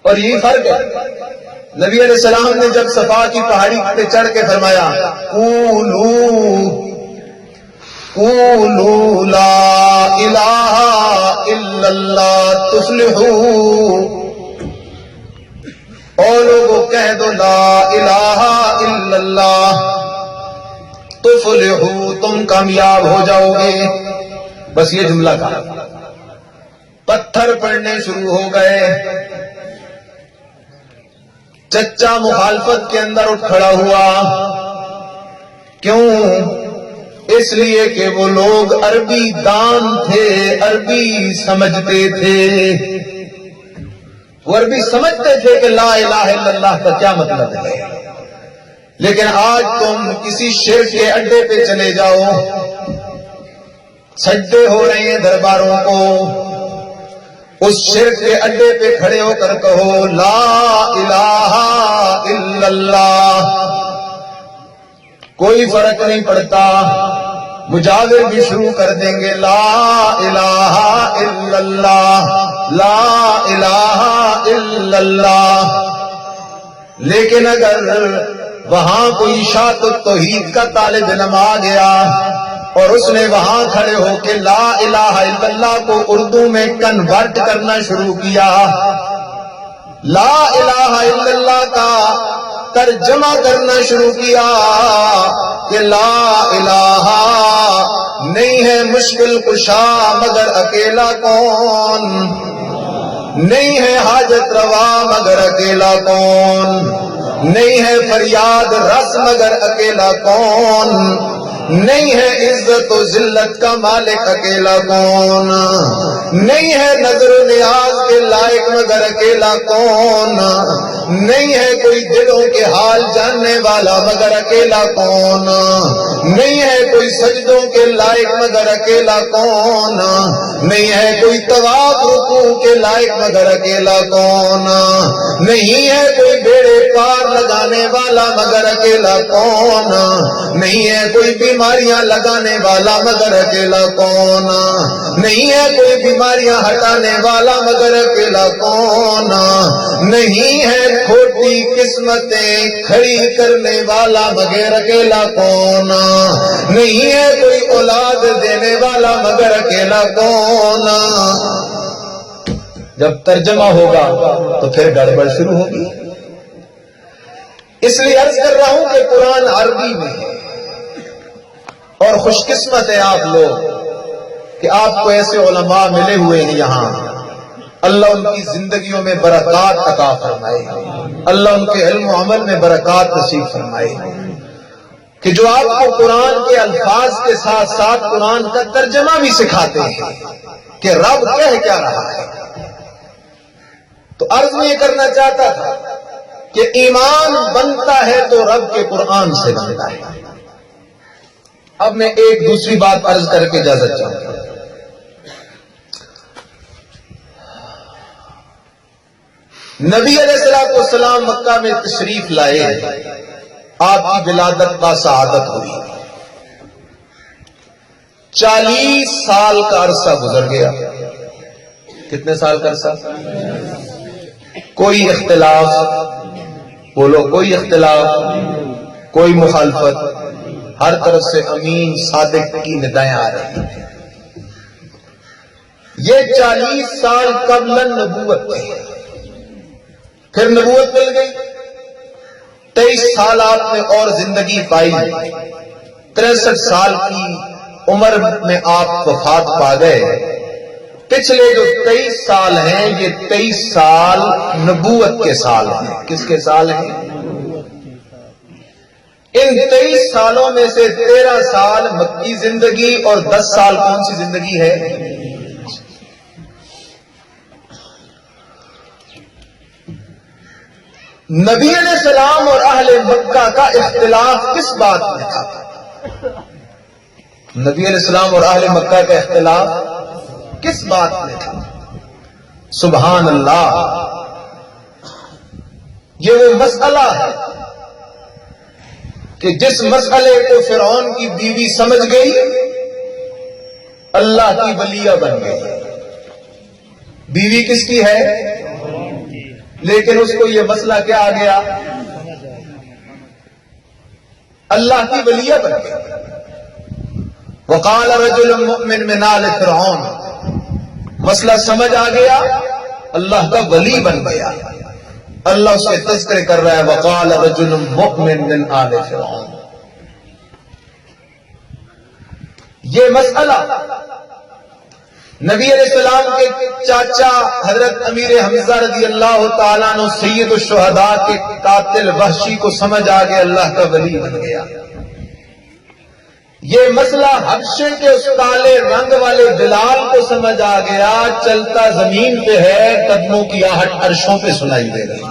A: اور یہی فرق ہے، نبی علیہ السلام نے جب صفا کی پہاڑی پہ چڑھ کے فرمایا قولوا لا الہ الا اللہ تفلحوا، اور لوگوں کہہ دو لا الہ الا اللہ تفلحوا، تم کامیاب ہو جاؤ گے۔ بس یہ جملہ کہا، پتھر پڑنے شروع ہو گئے۔ چچا مخالفت کے اندر اٹھ کھڑا ہوا، کیوں؟ اس لیے کہ وہ لوگ عربی دان تھے، عربی سمجھتے تھے، وہ عربی سمجھتے تھے کہ لا الہ الا اللہ کا کیا مطلب ہے۔ لیکن آج تم کسی شرک کے اڈے پہ چلے جاؤ، سجدے ہو رہے ہیں درباروں کو، اس شرک کے اڈے پہ کھڑے ہو کر کہو لا الہ الا اللہ، کوئی فرق نہیں پڑتا، مجاور بھی شروع کر دیں گے لا الہ الا اللہ، لا الہ الا اللہ۔ لیکن اگر وہاں کوئی اشاعت التوحید کا طالب علم آ گیا اور اس نے وہاں کھڑے ہو کے لا الہ الا اللہ کو اردو میں کنورٹ کرنا شروع کیا، لا الہ الا اللہ کا ترجمہ کرنا شروع کیا کہ لا الہ نہیں ہے مشکل کشا مگر اکیلا کون، نہیں ہے حاجت روا مگر اکیلا کون، نہیں ہے فریاد رس مگر اکیلا کون، نہیں ہے عزت و ذلت کا مالک اکیلا کون، نہیں ہے نظر و نیاز کے لائق مگر اکیلا کون، نہیں ہے کوئی دلوں کے حال جاننے والا مگر اکیلا کون، نہیں ہے کوئی سجدوں کے لائق مگر اکیلا کون، نہیں ہے کوئی طواف رکوع کے لائق مگر اکیلا کون، نہیں ہے کوئی بیڑے پار لگانے والا مگر اکیلا کون، نہیں ہے کوئی بیماریاں لگانے والا مگر اکیلا کون، نہیں ہے کوئی بیماریاں ہٹانے والا مگر اکیلا کون، نہیں ہے کھوٹی قسمتیں کھڑی کرنے والا مگر اکیلا کون، نہیں ہے کوئی اولاد دینے والا مگر اکیلا کون۔ جب ترجمہ ہوگا تو پھر گڑبڑ شروع ہوگی۔ اس لیے عرض کر رہا ہوں کہ قرآن عربی میں ہے، اور خوش قسمت ہے آپ لوگ کہ آپ کو ایسے علماء ملے ہوئے ہیں یہاں، اللہ ان کی زندگیوں میں برکات عطا فرمائے، اللہ ان کے علم و عمل میں برکات نصیب فرمائے، کہ جو آپ کو قرآن کے الفاظ کے ساتھ ساتھ قرآن کا ترجمہ بھی سکھاتے ہیں کہ رب کہہ کیا رہا ہے۔ تو عرض میں یہ کرنا چاہتا تھا کہ ایمان بنتا ہے تو رب کے قرآن سے بنتا ہے۔ اب میں ایک دوسری بات عرض کر کے اجازت چاہتا ہوں۔ نبی علیہ السلام مکہ میں تشریف لائے، آپ کی ولادت با سعادت ہوئی، 40 سال کا عرصہ گزر گیا۔ کتنے سال کا عرصہ؟ کوئی اختلاف، بولو کوئی اختلاف، کوئی مخالفت، ہر طرف سے امین صادق کی ندائیں آ رہی ہیں۔ یہ 40 سال قبل نبوت تھے، پھر نبوت مل گئی، 23 سال آپ نے اور زندگی پائی، 63 سال کی عمر میں آپ وفات پا گئے۔ پچھلے جو 23 سال ہیں یہ 23 سال نبوت کے سال ہیں۔ کس کے سال ہیں؟ ان 23 سالوں میں سے 13 سال مکی زندگی اور 10 سال کون سی زندگی ہے؟ نبی علیہ السلام اور اہل مکہ کا اختلاف کس بات میں تھا؟ نبی علیہ السلام اور اہل مکہ کا اختلاف کس بات میں تھا؟ سبحان اللہ، یہ وہ مسئلہ ہے کہ جس مسئلے کو فرعون کی بیوی سمجھ گئی، اللہ کی ولیہ بن گئی۔ بیوی کس کی ہے؟ لیکن اس کو یہ مسئلہ کیا آ گیا؟ اللہ کی ولیہ بن گئی۔ وقال رجل مؤمن من آل فرعون، مسئلہ سمجھ آ گیا، اللہ کا ولی بن گیا۔ اللہ اس کے تذکرے کر رہا ہے، وقال رجل مؤمن من آل فرعون۔ یہ مسئلہ نبی علیہ السلام کے چاچا حضرت امیر حمزہ رضی اللہ تعالیٰ عنہ سید الشہداء کے قاتل وحشی کو سمجھ آ گیا، اللہ کا ولی بن گیا۔ یہ مسئلہ حبشے کے اس کالے رنگ والے بلال کو سمجھ آ گیا، چلتا زمین پہ ہے، قدموں کی آہٹ عرشوں پہ سنائی دے رہی۔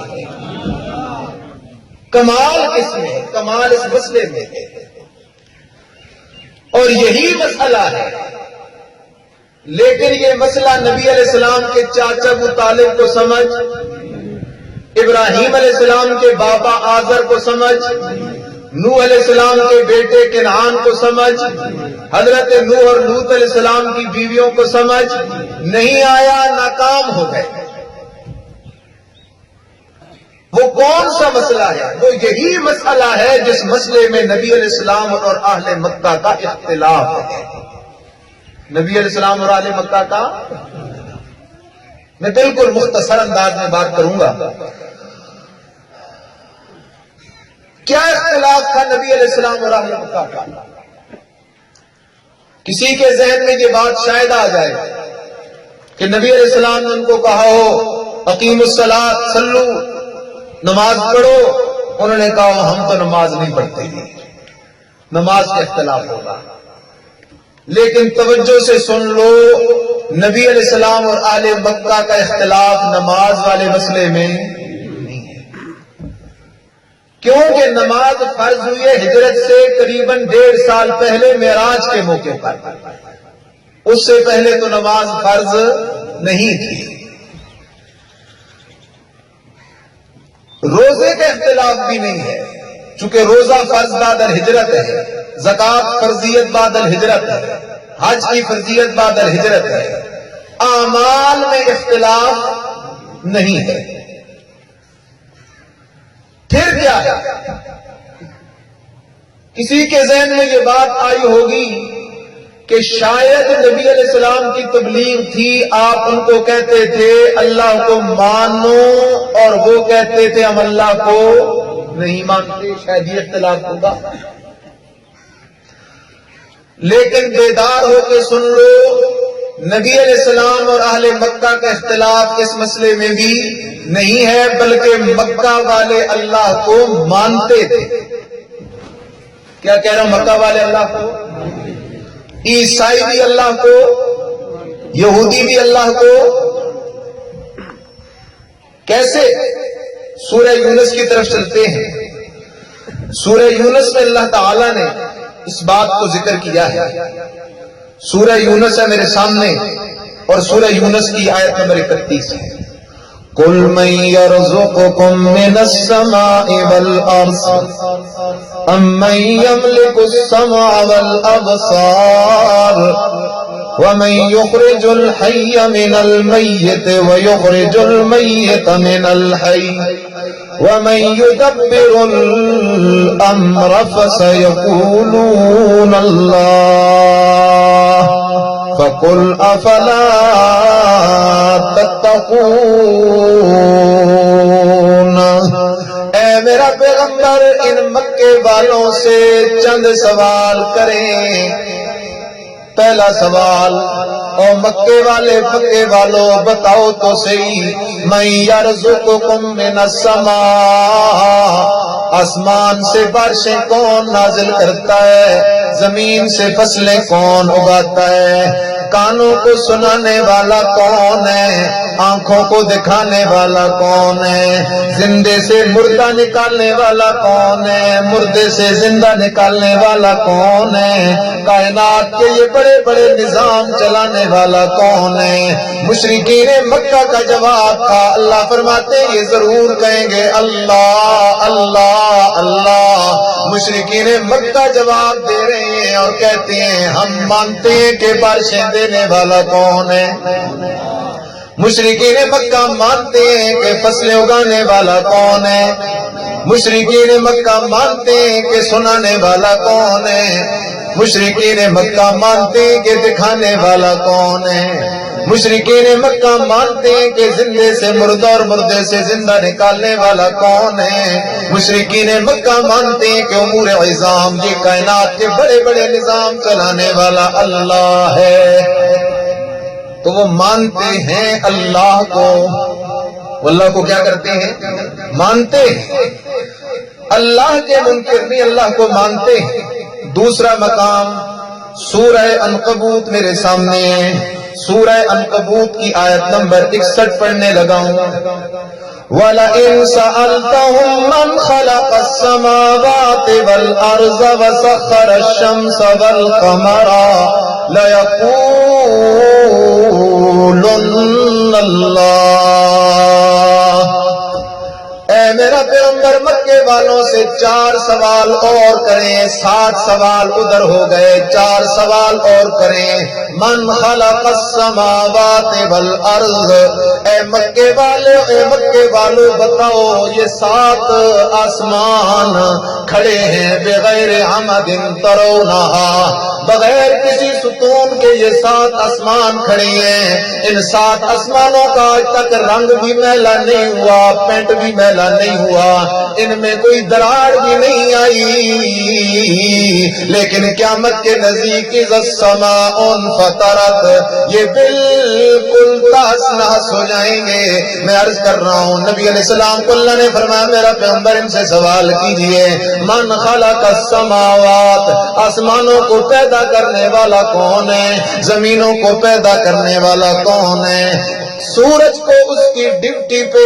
A: کمال کس میں؟ کمال اس مسئلے میں ہے، اور یہی مسئلہ ہے۔ لیکن یہ مسئلہ نبی علیہ السلام کے چاچا ابو طالب کو سمجھ، ابراہیم علیہ السلام کے بابا آزر کو سمجھ، نوح علیہ السلام کے بیٹے کنعان کو سمجھ، حضرت نوح اور لوط علیہ السلام کی بیویوں کو سمجھ نہیں آیا، ناکام ہو گئے۔ وہ کون سا مسئلہ ہے؟ وہ یہی مسئلہ ہے جس مسئلے میں نبی علیہ السلام اور اہل مکہ کا اختلاف ہے۔ نبی علیہ السلام اور اہل مکہ کا، میں بالکل مختصر انداز میں بات کروں گا۔ کیا اختلاف تھا نبی علیہ السلام اور اہل مکہ کا؟ کسی کے ذہن میں یہ بات شاید آ جائے کہ نبی علیہ السلام نے ان کو کہا ہو اقیموا الصلاۃ، صلو، نماز پڑھو، انہوں نے کہا ہم تو نماز نہیں پڑھتے، نماز کا اختلاف ہوگا۔ لیکن توجہ سے سن لو، نبی علیہ السلام اور اہل مکہ کا اختلاف نماز والے مسئلے میں نہیں ہے، کیونکہ نماز فرض ہوئی ہے ہجرت سے قریباً 1.5 سال پہلے معراج کے موقع پر، اس سے پہلے تو نماز فرض نہیں تھی۔ روزے کا اختلاف بھی نہیں ہے، چونکہ روزہ فرض بعد الہجرت ہے، زکوٰۃ فرضیت بعد الہجرت ہے، حج کی فرضیت بعد الہجرت ہے۔ اعمال میں اختلاف نہیں ہے۔ پھر کیا ہے؟ کسی کے ذہن میں یہ بات آئی ہوگی کہ شاید نبی علیہ السلام کی تبلیغ تھی، آپ ان کو کہتے تھے اللہ کو مانو اور وہ کہتے تھے ہم اللہ کو نہیں مانتے، شاید یہ اختلاف ہوگا۔ لیکن بیدار ہو کے سن لو، نبی علیہ السلام اور اہل مکہ کا اختلاف اس مسئلے میں بھی نہیں ہے، بلکہ مکہ والے اللہ کو مانتے تھے۔ کیا کہہ رہا ہوں؟ مکہ والے اللہ کو، عیسائی بھی اللہ کو، یہودی بھی اللہ کو۔ کیسے؟ سورہ یونس کی طرف چلتے ہیں۔ سورہ یونس میں اللہ تعالی نے اس بات کو ذکر کیا ہے۔ سورہ یونس ہے میرے سامنے، اور سورہ یونس کی آیت نمبر 31 ہے۔ قُلْ مَن يَرْزُقُكُم مِّنَ السَّمَاءِ وَالْأَرْضِ أَمَّن يَمْلِكُ السَّمْعَ وَالْأَبْصَارَ وَمَن يُخْرِجُ الْحَيَّ مِنَ الْمَيِّتِ وَيُخْرِجُ الْمَيِّتَ مِنَ الْحَيِّ وَمَن يُدَبِّرُ الْأَمْرَ فَسَيَقُولُونَ اللَّهُ فَقُلْ أَفَلَا تَتَّقُونَ۔ اے میرا پیغمبر، ان مکے والوں سے چند سوال کریں۔ پہلا سوال، اور مکے والے مکے والوں بتاؤ تو صحیح، من یرزقکم من السماء، آسمان سے بارشیں کون نازل کرتا ہے، زمین سے فصلیں کون اگاتا ہے، کانوں کو سنانے والا کون ہے؟ آنکھوں کو دکھانے والا کون ہے؟ زندے سے مردہ نکالنے والا کون ہے؟ مردے سے زندہ نکالنے والا کون ہے؟ کائنات کے یہ بڑے بڑے نظام چلانے والا کون ہے؟ مشرکین مکہ کا جواب تھا، اللہ فرماتے ہیں یہ ضرور کہیں گے اللہ اللہ اللہ۔ مشرکین مکہ جواب دے رہے ہیں اور کہتے ہیں ہم مانتے ہیں کہ بارشیں دینے والا کون ہے۔ مشرکین مکہ مانتے ہیں کہ فصلیں اگانے والا کون ہے۔ مشرکین مکہ مانتے ہیں کہ سنانے والا کون ہے۔ مشرکین مکہ مانتے ہیں کہ دکھانے والا کون ہے۔ مشرکین مکہ مانتے ہیں کہ زندے سے مردہ اور مردے سے زندہ نکالنے والا کون ہے۔ مشرکین مکہ مانتے ہیں کہ امور عظام یہ کائنات کے بڑے بڑے نظام چلانے والا اللہ ہے۔ تو وہ مانتے ہیں اللہ کو، اللہ کو کیا کرتے ہیں؟ مانتے ہیں۔ اللہ کے منکر نہیں، اللہ کو مانتے ہیں۔ دوسرا مقام سورہ عنکبوت میرے سامنے ہے، سورہ عنکبوت کی آیت نمبر 61 پڑھنے لگا ہوں۔ وَلَئِن سَأَلْتَهُم مَّنْ خَلَقَ السَّمَاوَاتِ وَالْأَرْضَ وَسَخَّرَ الشَّمْسَ وَالْقَمَرَ لَيَقُولُنَّ اللَّهُ۔ اے میرا پیغمبر مکے والوں سے 4 سوال اور کریں، 7 سوال ادھر ہو گئے، 4 سوال اور کریں۔ من خلق السماوات والارض، اے مکے والو بتاؤ یہ 7 آسمان کھڑے ہیں بغیر عمد ترونہا، بغیر کسی ستون کے یہ 7 آسمان کھڑے ہیں۔ ان 7 آسمانوں کا آج تک رنگ بھی میلا نہیں ہوا، پینٹ بھی میلا نہیں ہوا، ان میں کوئی دراڑ بھی نہیں آئی، لیکن قیامت کے نزدیک اذا السماء انفطرت یہ بالکل تہس نہس ہو جائیں گے۔ میں عرض کر رہا ہوں نبی علیہ السلام کو اللہ نے فرمایا میرا پیغمبر ان سے سوال کیجئے من خلق السماوات، آسمانوں کو پیدا کرنے والا کون ہے؟ زمینوں کو پیدا کرنے والا کون ہے؟ سورج کو اس کی ڈیوٹی پہ،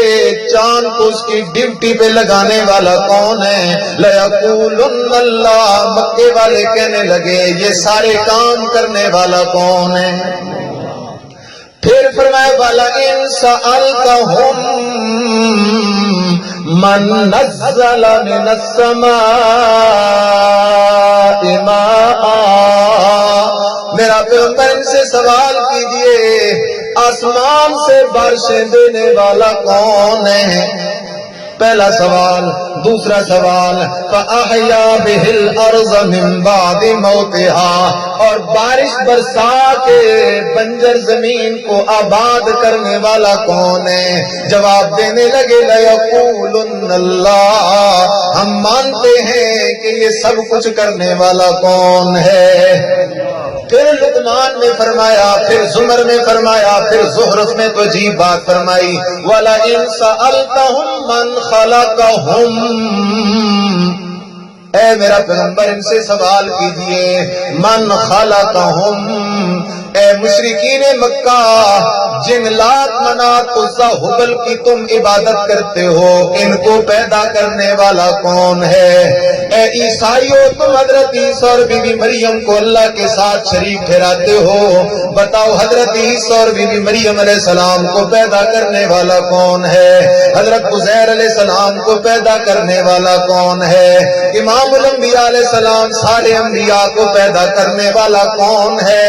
A: چاند کو اس کی ڈیوٹی پہ لگانے والا کون ہے؟ لَيَقُولُنَّ اللَّهُ، مکے والے کہنے لگے یہ سارے کام کرنے والا کون ہے؟ پھر فرمایا وَلَئِن سَأَلْتَهُم مَّن نَّزَّلَ مِنَ السَّمَاءِ مَاءً، میرا پیغمبر ان سے سوال کیجئے آسمان سے بارشیں دینے والا کون ہے؟ پہلا سوال۔ دوسرا سوال فَأَحْيَا بِهِ الْأَرْضَ مِن بَعْدِ مَوْتِهَا، اور بارش برسا کے بنجر زمین کو آباد کرنے والا کون ہے؟ جواب دینے لگے لَيَقُولُنَّ اللَّهُ، ہم مانتے ہیں کہ یہ سب کچھ کرنے والا کون ہے۔ پھر لقمان میں فرمایا، پھر زمر میں فرمایا، پھر زخرف میں تو عجیب بات فرمائی وَلَئِن سَأَلْتَهُم مَّن خَلَقَهُم، اے میرا پیغمبر ان سے سوال کیجئے من خلقہم، اے مشرکین مکہ جن لات منات عزا حبل کی تم عبادت کرتے ہو ان کو پیدا کرنے والا کون ہے؟ اے عیسائیوں تم حضرت عیسیٰ اور بی بی مریم کو اللہ کے ساتھ شریک ٹھہراتے ہو، بتاؤ حضرت عیسیٰ اور بی بی مریم علیہ السلام کو پیدا کرنے والا کون ہے؟ حضرت عزیر علیہ السلام کو پیدا کرنے والا کون ہے؟ امام الانبیاء علیہ السلام سارے انبیاء کو پیدا کرنے والا کون ہے؟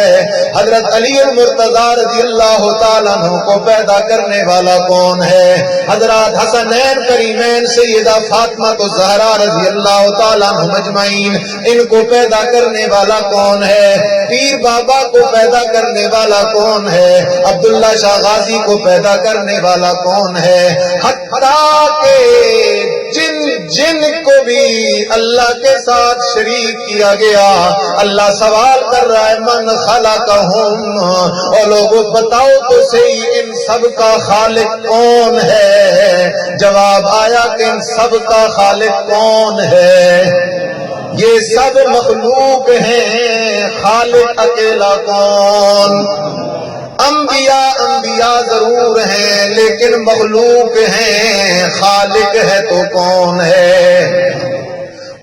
A: حضرت علی المرتضی رضی اللہ تعالیٰ عنہ کو پیدا کرنے والا کون ہے؟ حضرات حسنین کریمین سیدہ فاطمہ الزہرا رضی اللہ تعالیٰ عنہ مجمعین ان کو پیدا کرنے والا کون ہے؟ پیر بابا کو پیدا کرنے والا کون ہے؟ عبداللہ شاہ غازی کو پیدا کرنے والا کون ہے؟ حتیٰ کہ جن کو بھی اللہ کے ساتھ شریک کیا گیا اللہ سوال کر رہا ہے من خلقہم، اور لوگوں بتاؤ تو صحیح ان سب کا خالق کون ہے؟ جواب آیا کہ ان سب کا خالق کون ہے؟ یہ سب مخلوق ہیں، خالق اکیلا کون؟ انبیاء ضرور ہیں لیکن مخلوق ہیں، خالق ہے تو کون ہے؟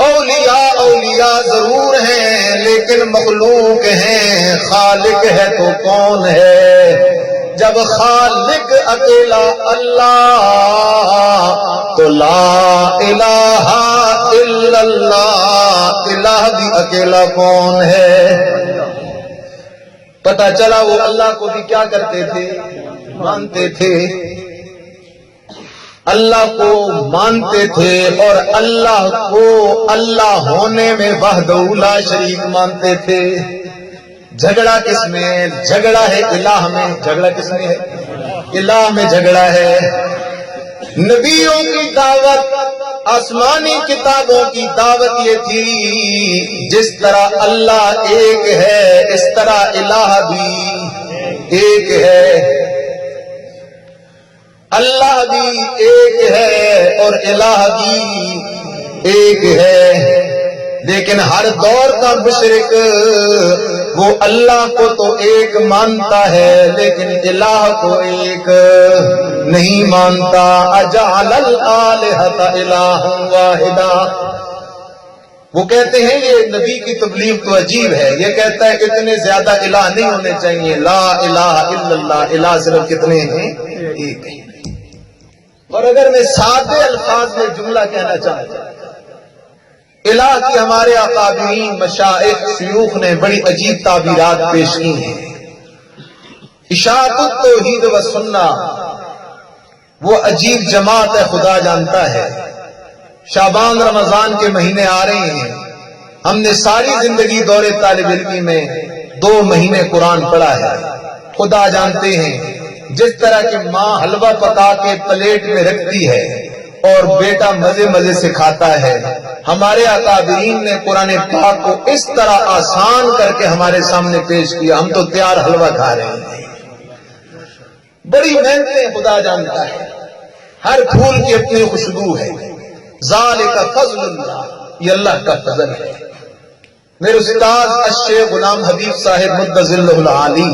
A: اولیاء ضرور ہیں لیکن مخلوق ہیں، خالق ہے تو کون ہے؟ جب خالق اکیلا اللہ تو لا الہ الا اللہ، الہ بھی اکیلا کون ہے؟ پتہ چلا وہ اللہ کو بھی کیا کرتے تھے؟ مانتے تھے، اللہ کو مانتے تھے اور اللہ کو اللہ ہونے میں وحدہ لا شریک مانتے تھے۔ جھگڑا کس میں؟ جھگڑا ہے الہ میں۔ جھگڑا کس میں ہے؟ الہ میں جھگڑا ہے۔ نبیوں کی دعوت، آسمانی کتابوں کی دعوت یہ تھی جس طرح اللہ ایک ہے اس طرح الہ بھی ایک ہے، اللہ بھی ایک ہے اور الہ بھی ایک ہے۔ لیکن ہر دور کا مشرک وہ اللہ کو تو ایک مانتا ہے لیکن الہ کو ایک نہیں مانتا۔ اجعل الآلہۃ الہا واحدا، وہ کہتے ہیں یہ نبی کی تبلیغ تو عجیب ہے، یہ کہتا ہے اتنے زیادہ الہ نہیں ہونے چاہیے، لا الہ الا اللہ، الہ صرف کتنے ہیں؟ ایک ہے۔ اور اگر میں سادے الفاظ میں جملہ کہنا چاہتا ہوں، الہ کی ہمارے اکابرین مشائخ شیوخ نے بڑی عجیب تعبیرات پیش کی ہیں۔ اشاعت التوحید و سنہ وہ عجیب جماعت ہے، خدا جانتا ہے۔ شعبان رمضان کے مہینے آ رہے ہیں، ہم نے ساری زندگی دور طالب علمی میں 2 مہینے قرآن پڑھا ہے۔ خدا جانتے ہیں جس طرح کی ماں حلوہ پکا کے پلیٹ میں رکھتی ہے اور بیٹا مزے مزے سے کھاتا ہے، ہمارے اکابرین نے قرآن پاک کو اس طرح آسان کر کے ہمارے سامنے پیش کیا، ہم تو تیار حلوہ کھا رہے ہیں۔ بڑی محنتیں، خدا جانتا ہے، ہر پھول کی اپنی خوشبو ہے۔ ذالک فضل اللہ، یہ اللہ کا فضل ہے۔ میرے استاد الشیخ غلام حبیب صاحب مد ظلہ العالی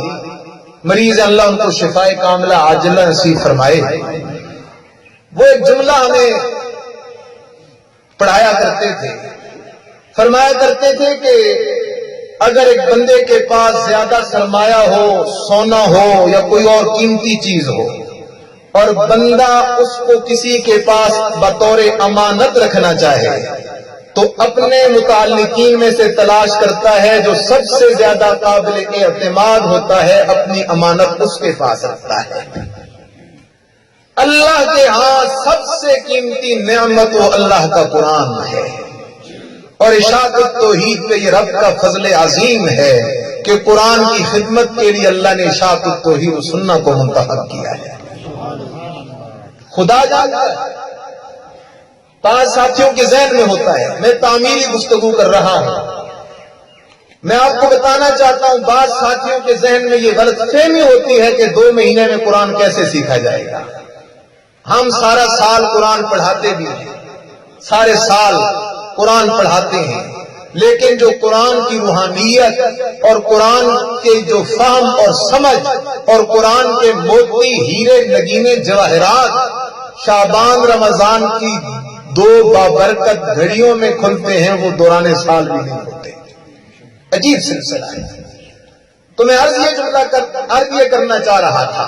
A: مریض، اللہ ان کو شفائے کاملہ عاجلہ نصیب فرمائے، وہ ایک جملہ ہمیں پڑھایا کرتے تھے، فرمایا کرتے تھے کہ اگر ایک بندے کے پاس زیادہ سرمایہ ہو، سونا ہو یا کوئی اور قیمتی چیز ہو، اور بندہ اس کو کسی کے پاس بطور امانت رکھنا چاہے تو اپنے متعلقین میں سے تلاش کرتا ہے جو سب سے زیادہ قابل اعتماد ہوتا ہے، اپنی امانت اس کے پاس رکھتا ہے۔ اللہ کے ہاں سب سے قیمتی نعمت وہ اللہ کا قرآن ہے، اور اشاعت التوحید پہ یہ رب کا فضل عظیم ہے کہ قرآن کی خدمت کے لیے اللہ نے اشاعت التوحید و سنہ کو منتخب کیا ہے۔ خدا جانتا ہے، بعض ساتھیوں کے ذہن میں ہوتا ہے، میں تعمیری گفتگو کر رہا ہوں، میں آپ کو بتانا چاہتا ہوں بعض ساتھیوں کے ذہن میں یہ غلط فہمی ہوتی ہے کہ 2 مہینے میں قرآن کیسے سیکھا جائے گا۔ ہم سارا سال قرآن پڑھاتے بھی ہیں، سارے سال قرآن پڑھاتے ہیں، لیکن جو قرآن کی روحانیت اور قرآن کے جو فہم اور سمجھ اور قرآن کے موتی ہیرے نگینے جواہرات شعبان رمضان کی 2 بابرکت گھڑیوں میں کھلتے ہیں، وہ دوران سال بھی نہیں ہوتے۔ عجیب سلسلہ ہے۔ تو میں عرض یہ کرنا چاہ رہا تھا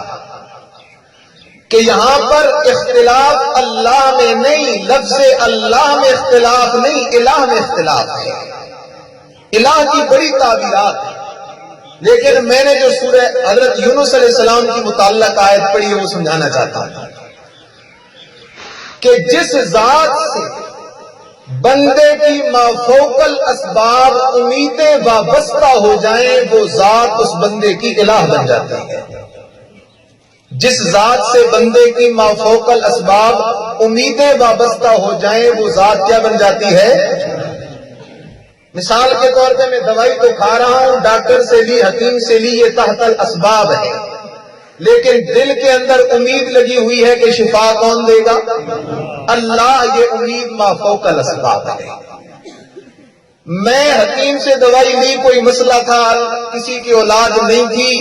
A: کہ یہاں پر اختلاف اللہ میں نہیں، لفظ اللہ میں اختلاف نہیں، الہ میں اختلاف ہے۔ الہ کی بڑی تعبیرات ہے، لیکن میں نے جو سورہ حضرت یونس علیہ السلام کی متعلق آیت پڑھی ہے وہ سمجھانا چاہتا ہوں کہ جس ذات سے بندے کی مافوق الاسباب امیدیں وابستہ ہو جائیں وہ ذات اس بندے کی الہ بن جاتی ہے۔ جس ذات سے بندے کی مافوق الاسباب امیدیں وابستہ ہو جائیں وہ ذات کیا بن جاتی ہے؟ مثال کے طور پہ میں دوائی تو کھا رہا ہوں، ڈاکٹر سے لی، حکیم سے لی، یہ تحت الاسباب ہے، لیکن دل کے اندر امید لگی ہوئی ہے کہ شفا کون دے گا؟ اللہ۔ یہ امید مافوق الاسباب ہے۔ میں حکیم سے دوائی لی، کوئی مسئلہ تھا، کسی کی اولاد نہیں تھی،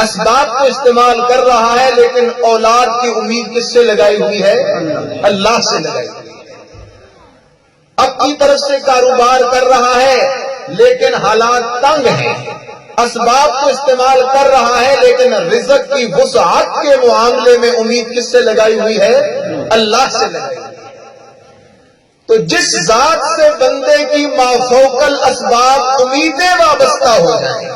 A: اسباب کو استعمال کر رہا ہے، لیکن اولاد کی امید کس سے لگائی ہوئی ہے؟ اللہ سے لگائی ہوئی ہے۔ اپنی طرف سے کاروبار کر رہا ہے، لیکن حالات تنگ ہیں، اسباب کو استعمال کر رہا ہے، لیکن رزق کی وسعت کے معاملے میں امید کس سے لگائی ہوئی ہے؟ اللہ سے لگائی ہوئی ہے۔ تو جس ذات سے بندے کی مافوق الاسباب امیدیں وابستہ ہو جائیں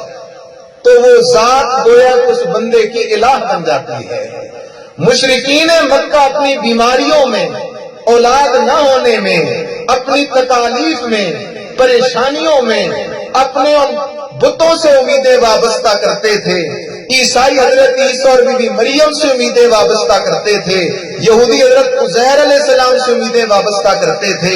A: تو وہ ذات گویا اس بندے کی الہ بن جاتی ہے۔ مشرکین مکہ اپنی بیماریوں میں، اولاد نہ ہونے میں، اپنی تکالیف میں، پریشانیوں میں اپنے بتوں سے امیدیں وابستہ کرتے تھے۔ عیسائی حضرت عیسیٰ اور بی بی مریم سے امیدیں وابستہ کرتے تھے، یہودی حضرت عزیر علیہ السلام سے امیدیں وابستہ کرتے تھے۔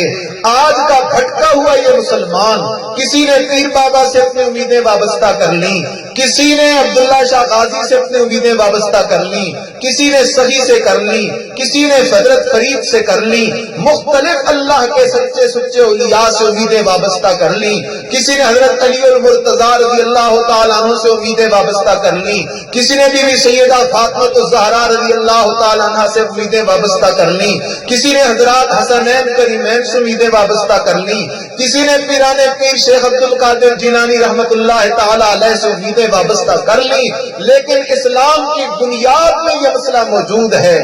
A: آج کا بھٹکا ہوا یہ مسلمان، کسی نے پیر بابا سے اپنی امیدیں وابستہ کر لیں، کسی نے عبداللہ شاہ غازی سے اپنی امیدیں وابستہ کر لیں، کسی نے سخی سے کر لیں، کسی نے حضرت فرید سے کر لیں، مختلف اللہ کے سچے سچے اولیاء سے امیدیں وابستہ کر لیں، کسی نے حضرت علی المرتضیٰ رضی اللہ تعالیٰ عنہ سے امیدیں وابستہ کر لیں، کسی نے بی بی سیدہ فاطمہ الزہرا رضی اللہ تعالیٰ عنہ سے امیدیں وابستہ کر لیں، کسی نے حضرات حسنین کریمین سے امیدیں وابستہ کر لیں، کسی نے پیران پیر شیخ عبد القادر جیلانی رحمت اللہ تعالیٰ علیہ سے امیدیں وابستہ کر لیں، لیکن اسلام کی بنیاد میں یہ مسئلہ موجود ہے،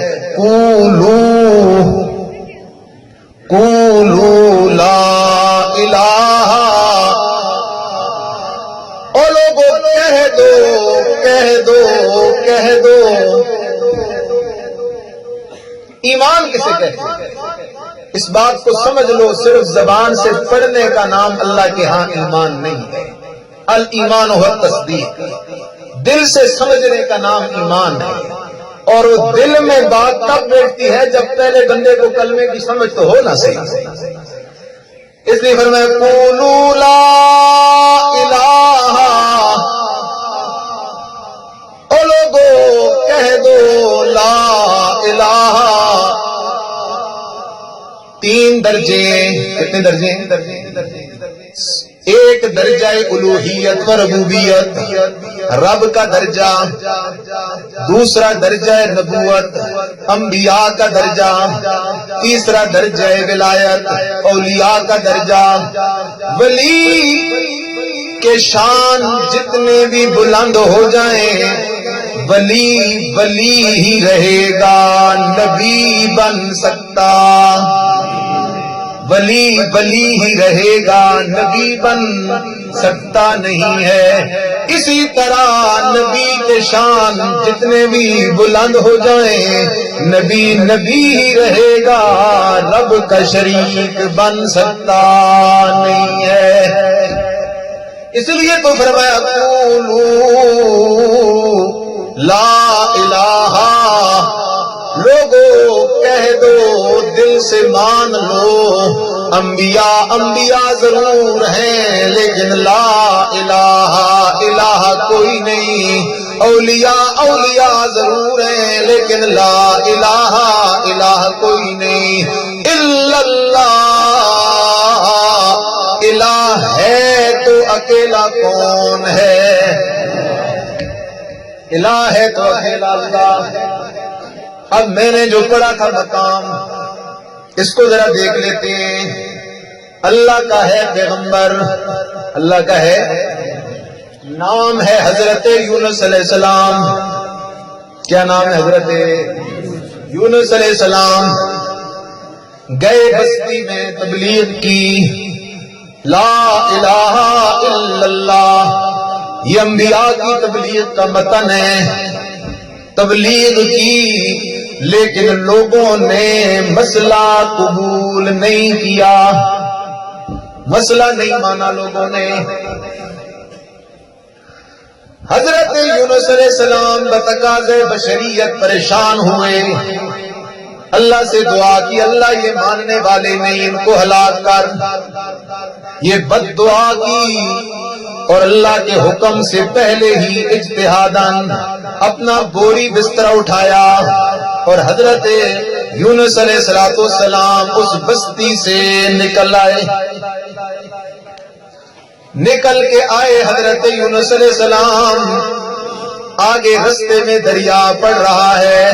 A: قولوا لا الہ، او لوگو کہہ دو ایمان کسے کہتے ہیں؟ اس بات کو سمجھ لو، صرف زبان سے پڑھنے کا نام اللہ کے ہاں ایمان نہیں ہے۔ الایمان هو التصدیق، دل سے سمجھنے کا نام ایمان ہے، اور وہ دل میں بات تب بیٹھتی ہے جب پہلے بندے کو کلمے کی سمجھ تو ہو نہ صحیح۔ اس لیے فرمایا قولوا لا الہ، او لوگو کہہ دو لا الہ۔ تین درجے، کتنے درجے؟ ایک درجہ الوہیت و ربوبیت، رب کا درجہ، دوسرا درجہ نبوت، انبیاء کا درجہ، تیسرا درجہ ولایت، اولیاء کا درجہ۔ ولی کے شان جتنے بھی بلند ہو جائیں، ولی ولی ہی رہے گا، نبی بن سکتا، ولی ولی ہی رہے گا، نبی بن سکتا نہیں ہے۔ اسی طرح نبی کے شان جتنے بھی بلند ہو جائیں، نبی نبی ہی رہے گا، رب کا شریک بن سکتا نہیں ہے۔ اس لیے تو فرمایا قولوا لا الہ، لوگو کہہ دو، دل سے مان لو، انبیاء ضرور ہیں لیکن لا الہ، الہ کوئی نہیں، اولیاء ضرور ہیں لیکن لا الہ، الہ کوئی نہیں، الا اللہ، الہ ہے تو اکیلا کون ہے؟ الہ ہے تو اکیلا اللہ۔ اب میں نے جو پڑھا تھا مقام، اس کو ذرا دیکھ لیتے ہیں۔ اللہ کا ہے پیغمبر، اللہ کا ہے، نام ہے حضرت یونس علیہ السلام۔ کیا نام ہے؟ حضرت یونس علیہ السلام گئے بستی میں، تبلیغ کی، لا الہ الا اللہ، یہ انبیاء کی تبلیغ کا متن ہے۔ تبلیغ کی لیکن لوگوں نے مسئلہ قبول نہیں کیا، مسئلہ نہیں مانا لوگوں نے۔ حضرت یونس علیہ السلام بتقاضے بشریت پریشان ہوئے، اللہ سے دعا کی، اللہ یہ ماننے والے نہیں، ان کو ہلاک کر۔ یہ بد دعا کی اور اللہ کے حکم سے پہلے ہی اجتہاداً اپنا بوری بستر اٹھایا اور حضرت یونس علیہ السلام اس بستی سے نکل آئے۔ نکل کے آئے حضرت یونس علیہ السلام، آگے رستے میں دریا پڑ رہا ہے،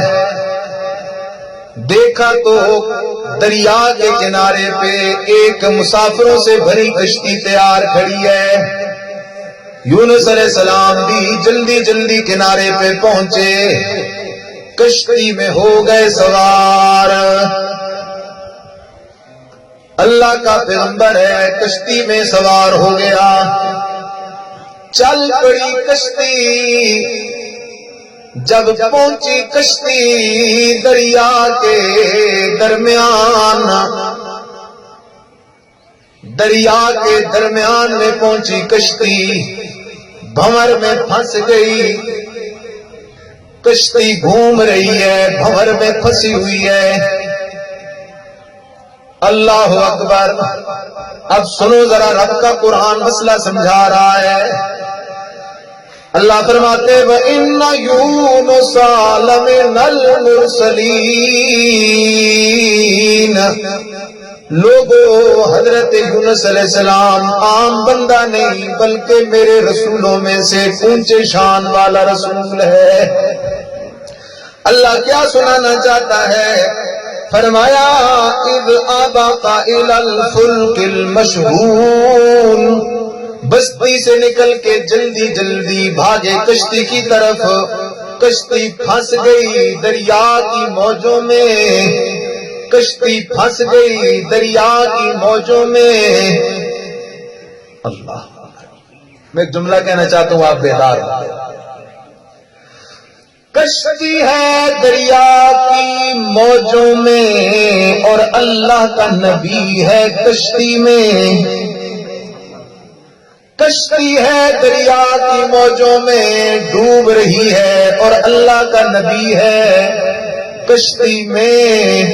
A: دیکھا تو دریا کے کنارے پہ ایک مسافروں سے بھری کشتی تیار کھڑی ہے۔ یونس علیہ السلام بھی جلدی جلدی کنارے پہ پہنچے، کشتی میں ہو گئے سوار۔ اللہ کا پیغمبر ہے، کشتی میں سوار ہو گیا، چل پڑی کشتی۔ جب پہنچی کشتی دریا کے درمیان، دریا کے درمیان میں پہنچی کشتی، بھنور میں پھنس گئی، کشتی گھوم رہی ہے، بھنور میں پھنسی ہوئی ہے۔ اللہ اکبر۔ اب سنو ذرا، رب کا قرآن مسئلہ سمجھا رہا ہے۔ اللہ فرماتے وَإِنَّ يُونُسَ لَمِنَ الْمُرْسَلِينَ۔ لوگو، حضرت یونس علیہ السلام عام بندہ نہیں بلکہ میرے رسولوں میں سے اونچے شان والا رسول ہے۔ اللہ کیا سنانا چاہتا ہے؟ فرمایا اذ ابق الى الفلك المشحون، بستی سے نکل کے جلدی جلدی بھاگے کشتی کی طرف، کشتی پھنس گئی دریا کی موجوں میں، کشتی پھنس گئی دریا کی موجوں میں۔ اللہ، میں ایک جملہ کہنا چاہتا ہوں، آپ بیدار ہو۔ کشتی ہے دریا کی موجوں میں اور اللہ کا نبی ہے کشتی میں۔ کشتی ہے دریا کی موجوں میں ڈوب رہی ہے اور اللہ کا نبی ہے کشتی میں،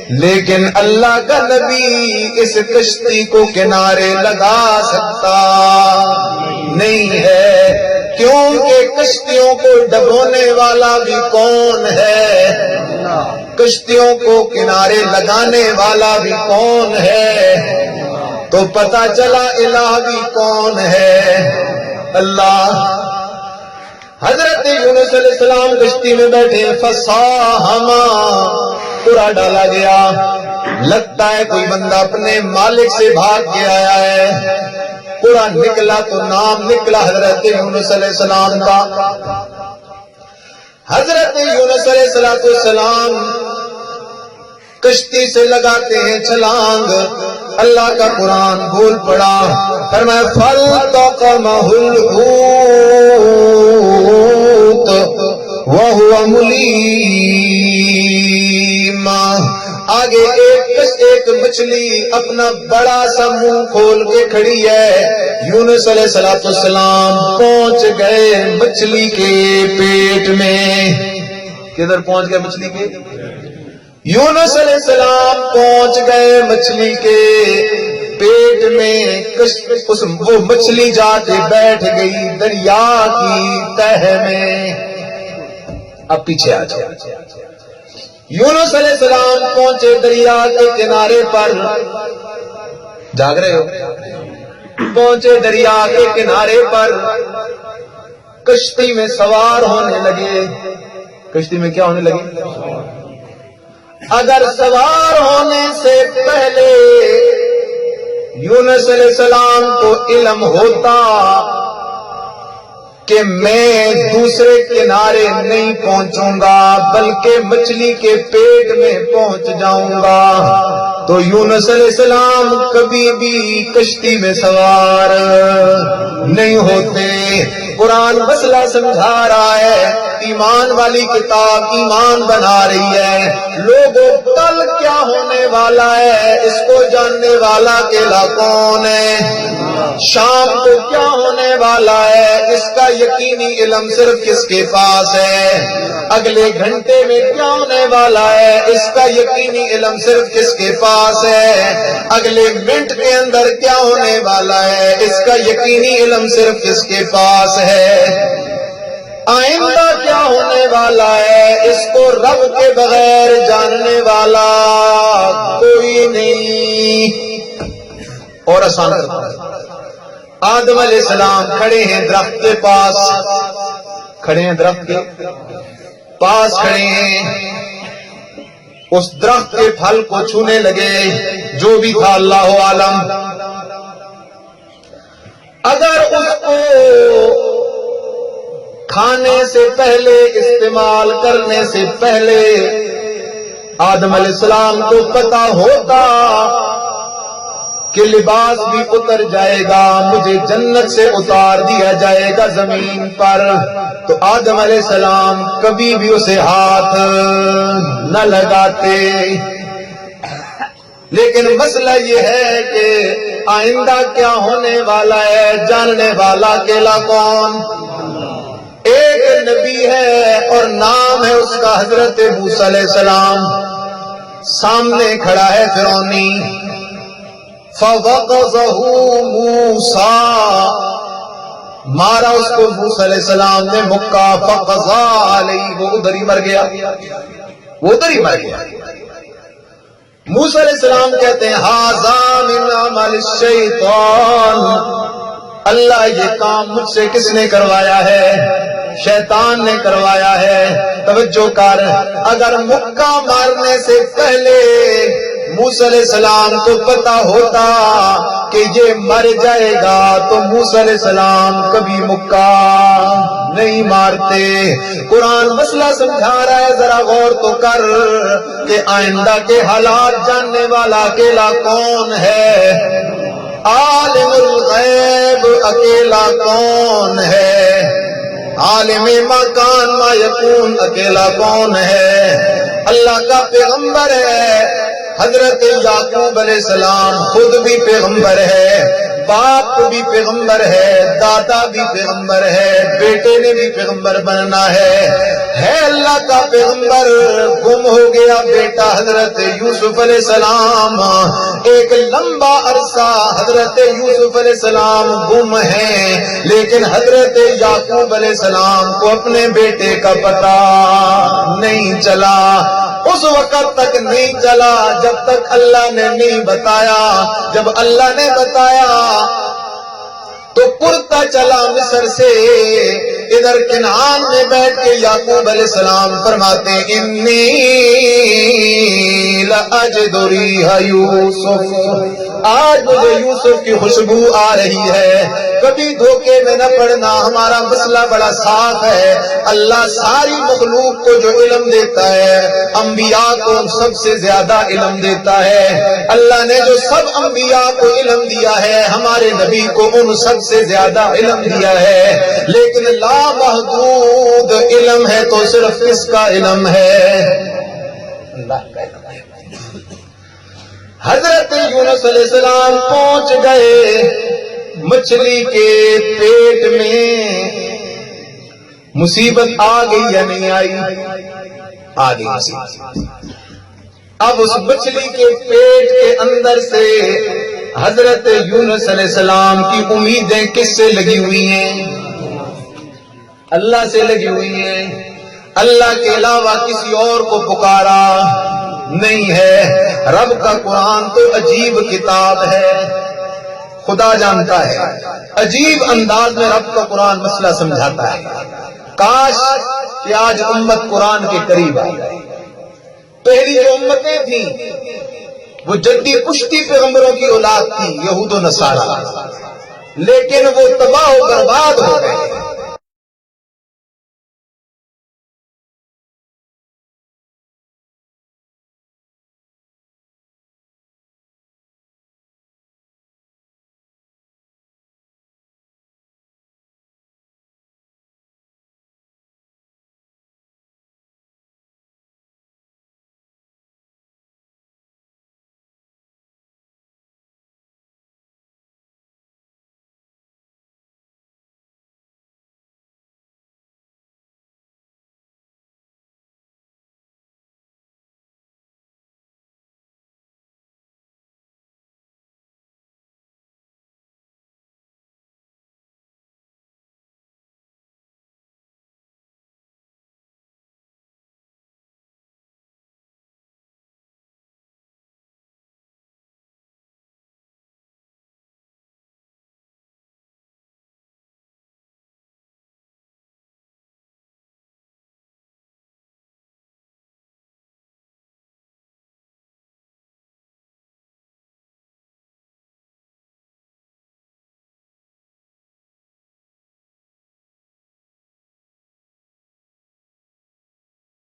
A: لیکن اللہ کا نبی اس کشتی کو کنارے لگا سکتا نہیں ہے، کیونکہ کشتیوں کو ڈبونے والا بھی کون ہے، کشتیوں کو کنارے لگانے والا بھی کون ہے، تو پتہ چلا الہ بھی کون ہے، اللہ۔ حضرت یونس علیہ السلام کشتی میں بیٹھے، فساہما، پورا ڈالا گیا، لگتا ہے کوئی بندہ اپنے مالک سے بھاگ کے آیا ہے۔ پورا نکلا تو نام نکلا حضرت یونس علیہ السلام کا۔ حضرت یونس علیہ السلام کشتی سے لگاتے ہیں چھلانگ، اللہ کا قرآن بول پڑا، فرمایا فَالْتَقَمَهُ الْحُوتُ وَهُوَ مُلِيمٌ۔ آگے ایک مچھلی اپنا بڑا سا منہ کھول کے کھڑی ہے۔ یونس علیہ السلام پہنچ گئے مچھلی کے پیٹ میں۔ کدھر پہنچ گئے مچھلی کے؟ یونس علیہ السلام پہنچ گئے مچھلی کے پیٹ میں۔ وہ مچھلی جا کے بیٹھ گئی دریا کی تہ میں۔ اب پیچھے آ جاؤ۔ یونس علیہ السلام پہنچے دریا کے کنارے پر، جاگ رہے ہو؟ پہنچے دریا کے کنارے پر، کشتی میں سوار ہونے لگے۔ کشتی میں کیا ہونے لگے؟ اگر سوار ہونے سے پہلے یونس علیہ السلام کو علم ہوتا کہ میں دوسرے کنارے نہیں پہنچوں گا بلکہ مچھلی کے پیٹ میں پہنچ جاؤں گا، تو یونس علیہ السلام کبھی بھی کشتی میں سوار نہیں ہوتے۔ قرآن مسئلہ سمجھا رہا ہے، ایمان والی کتاب ایمان بنا رہی ہے۔ لوگوں، کل کیا ہونے والا ہے اس کو جاننے والا اکیلا کون ہے؟ شام کو کیا ہونے والا ہے اس کا یقینی علم صرف کس کے پاس ہے؟ اگلے گھنٹے میں کیا ہونے والا ہے اس کا یقینی علم صرف کس کے پاس ہے؟ اگلے منٹ کے اندر کیا ہونے والا ہے اس کا یقینی علم صرف کس کے پاس ہے؟ آئندہ کیا ہونے والا ہے اس کو رب کے بغیر جاننے والا کوئی نہیں۔ اور آسان کرتا ہے، آدم علیہ السلام کھڑے ہیں درخت کے پاس، کھڑے ہیں درخت کے پاس کھڑے ہیں، اس درخت کے پھل کو چھونے لگے، جو بھی تھا اللہ عالم۔ اگر اس کو کھانے سے پہلے، استعمال کرنے سے پہلے آدم علیہ السلام کو پتا ہوتا کہ لباس بھی اتر جائے گا، مجھے جنت سے اتار دیا جائے گا زمین پر، تو آدم علیہ السلام کبھی بھی اسے ہاتھ نہ لگاتے۔ لیکن مسئلہ یہ ہے کہ آئندہ کیا ہونے والا ہے، جاننے والا اکیلا کون؟ ایک نبی ہے اور نام ہے اس کا حضرت موسیٰ علیہ السلام۔ سامنے کھڑا ہے فرعونی، فَوَقَظَهُ مُوسَىٰ، مارا اس کو موسیٰ علیہ السلام نے مکہ، فَقَضَىٰ عَلَيْهِ، وہ ادھر ہی مر گیا، وہ ادھر ہی مر گیا۔ موسیٰ علیہ السلام کہتے ہیں هَذَا مِنْ عَمَلِ الشَّيْطَانِ، اللہ یہ کام مجھ سے کس نے کروایا ہے؟ شیطان نے کروایا ہے۔ توجہ کر، اگر مکہ مارنے سے پہلے موسیٰ علیہ السلام کو پتا ہوتا کہ یہ مر جائے گا تو موسیٰ علیہ السلام کبھی مکہ نہیں مارتے۔ قرآن مسئلہ سمجھا رہا ہے، ذرا غور تو کر کہ آئندہ کے حالات جاننے والا اکیلا کون ہے؟ عالم الغیب اکیلا کون ہے؟ عالم مکان ما یکون اکیلا کون ہے؟ اللہ کا پیغمبر ہے حضرت یعقوب علیہ السلام، خود بھی پیغمبر ہے، باپ بھی پیغمبر ہے، دادا بھی پیغمبر ہے، بیٹے نے بھی پیغمبر بننا ہے اللہ کا پیغمبر۔ گم ہو گیا بیٹا حضرت یوسف علیہ السلام، ایک لمبا عرصہ حضرت یوسف علیہ السلام گم ہیں، لیکن حضرت یعقوب علیہ السلام کو اپنے بیٹے کا پتہ نہیں چلا، اس وقت تک نہیں چلا جب تک اللہ نے نہیں بتایا۔ جب اللہ نے بتایا تو پرتا چلا مصر سے، ادھر کنعان میں بیٹھ کے یعقوب علیہ السلام فرماتے ہیں انی لأجد ریح یوسف، آج مجھے یوسف کی خوشبو آ رہی ہے۔ کبھی دھوکے میں نہ پڑنا، ہمارا مسئلہ بڑا صاف ہے۔ اللہ ساری مخلوق کو جو علم دیتا ہے، انبیاء کو سب سے زیادہ علم دیتا ہے۔ اللہ نے جو سب انبیاء کو علم دیا ہے، ہمارے نبی کو ان سب سے زیادہ علم دیا ہے، لیکن لامحدود علم ہے تو صرف کس کا علم ہے؟ اللہ کا علم ہے۔ حضرت یونس علیہ السلام پہنچ گئے مچھلی کے پیٹ میں، مصیبت آ گئی یا نہیں آئی؟ آ گئی مصیبت۔ اب اس مچھلی کے پیٹ کے اندر سے حضرت یونس علیہ السلام کی امیدیں کس سے لگی ہوئی ہیں؟ اللہ سے لگی ہوئی ہیں، اللہ کے علاوہ کسی اور کو پکارا نہیں ہے۔ رب کا قرآن تو عجیب کتاب ہے، خدا جانتا ہے، عجیب انداز میں رب کا قرآن مسئلہ سمجھاتا ہے۔ کاش کہ آج امت قرآن کے قریب آ جائے۔ پہلی جو امتیں تھیں وہ جدی پشتی پیغمبروں کی اولاد تھی، یہود و نصارہ، لیکن وہ تباہ و برباد ہو گئے۔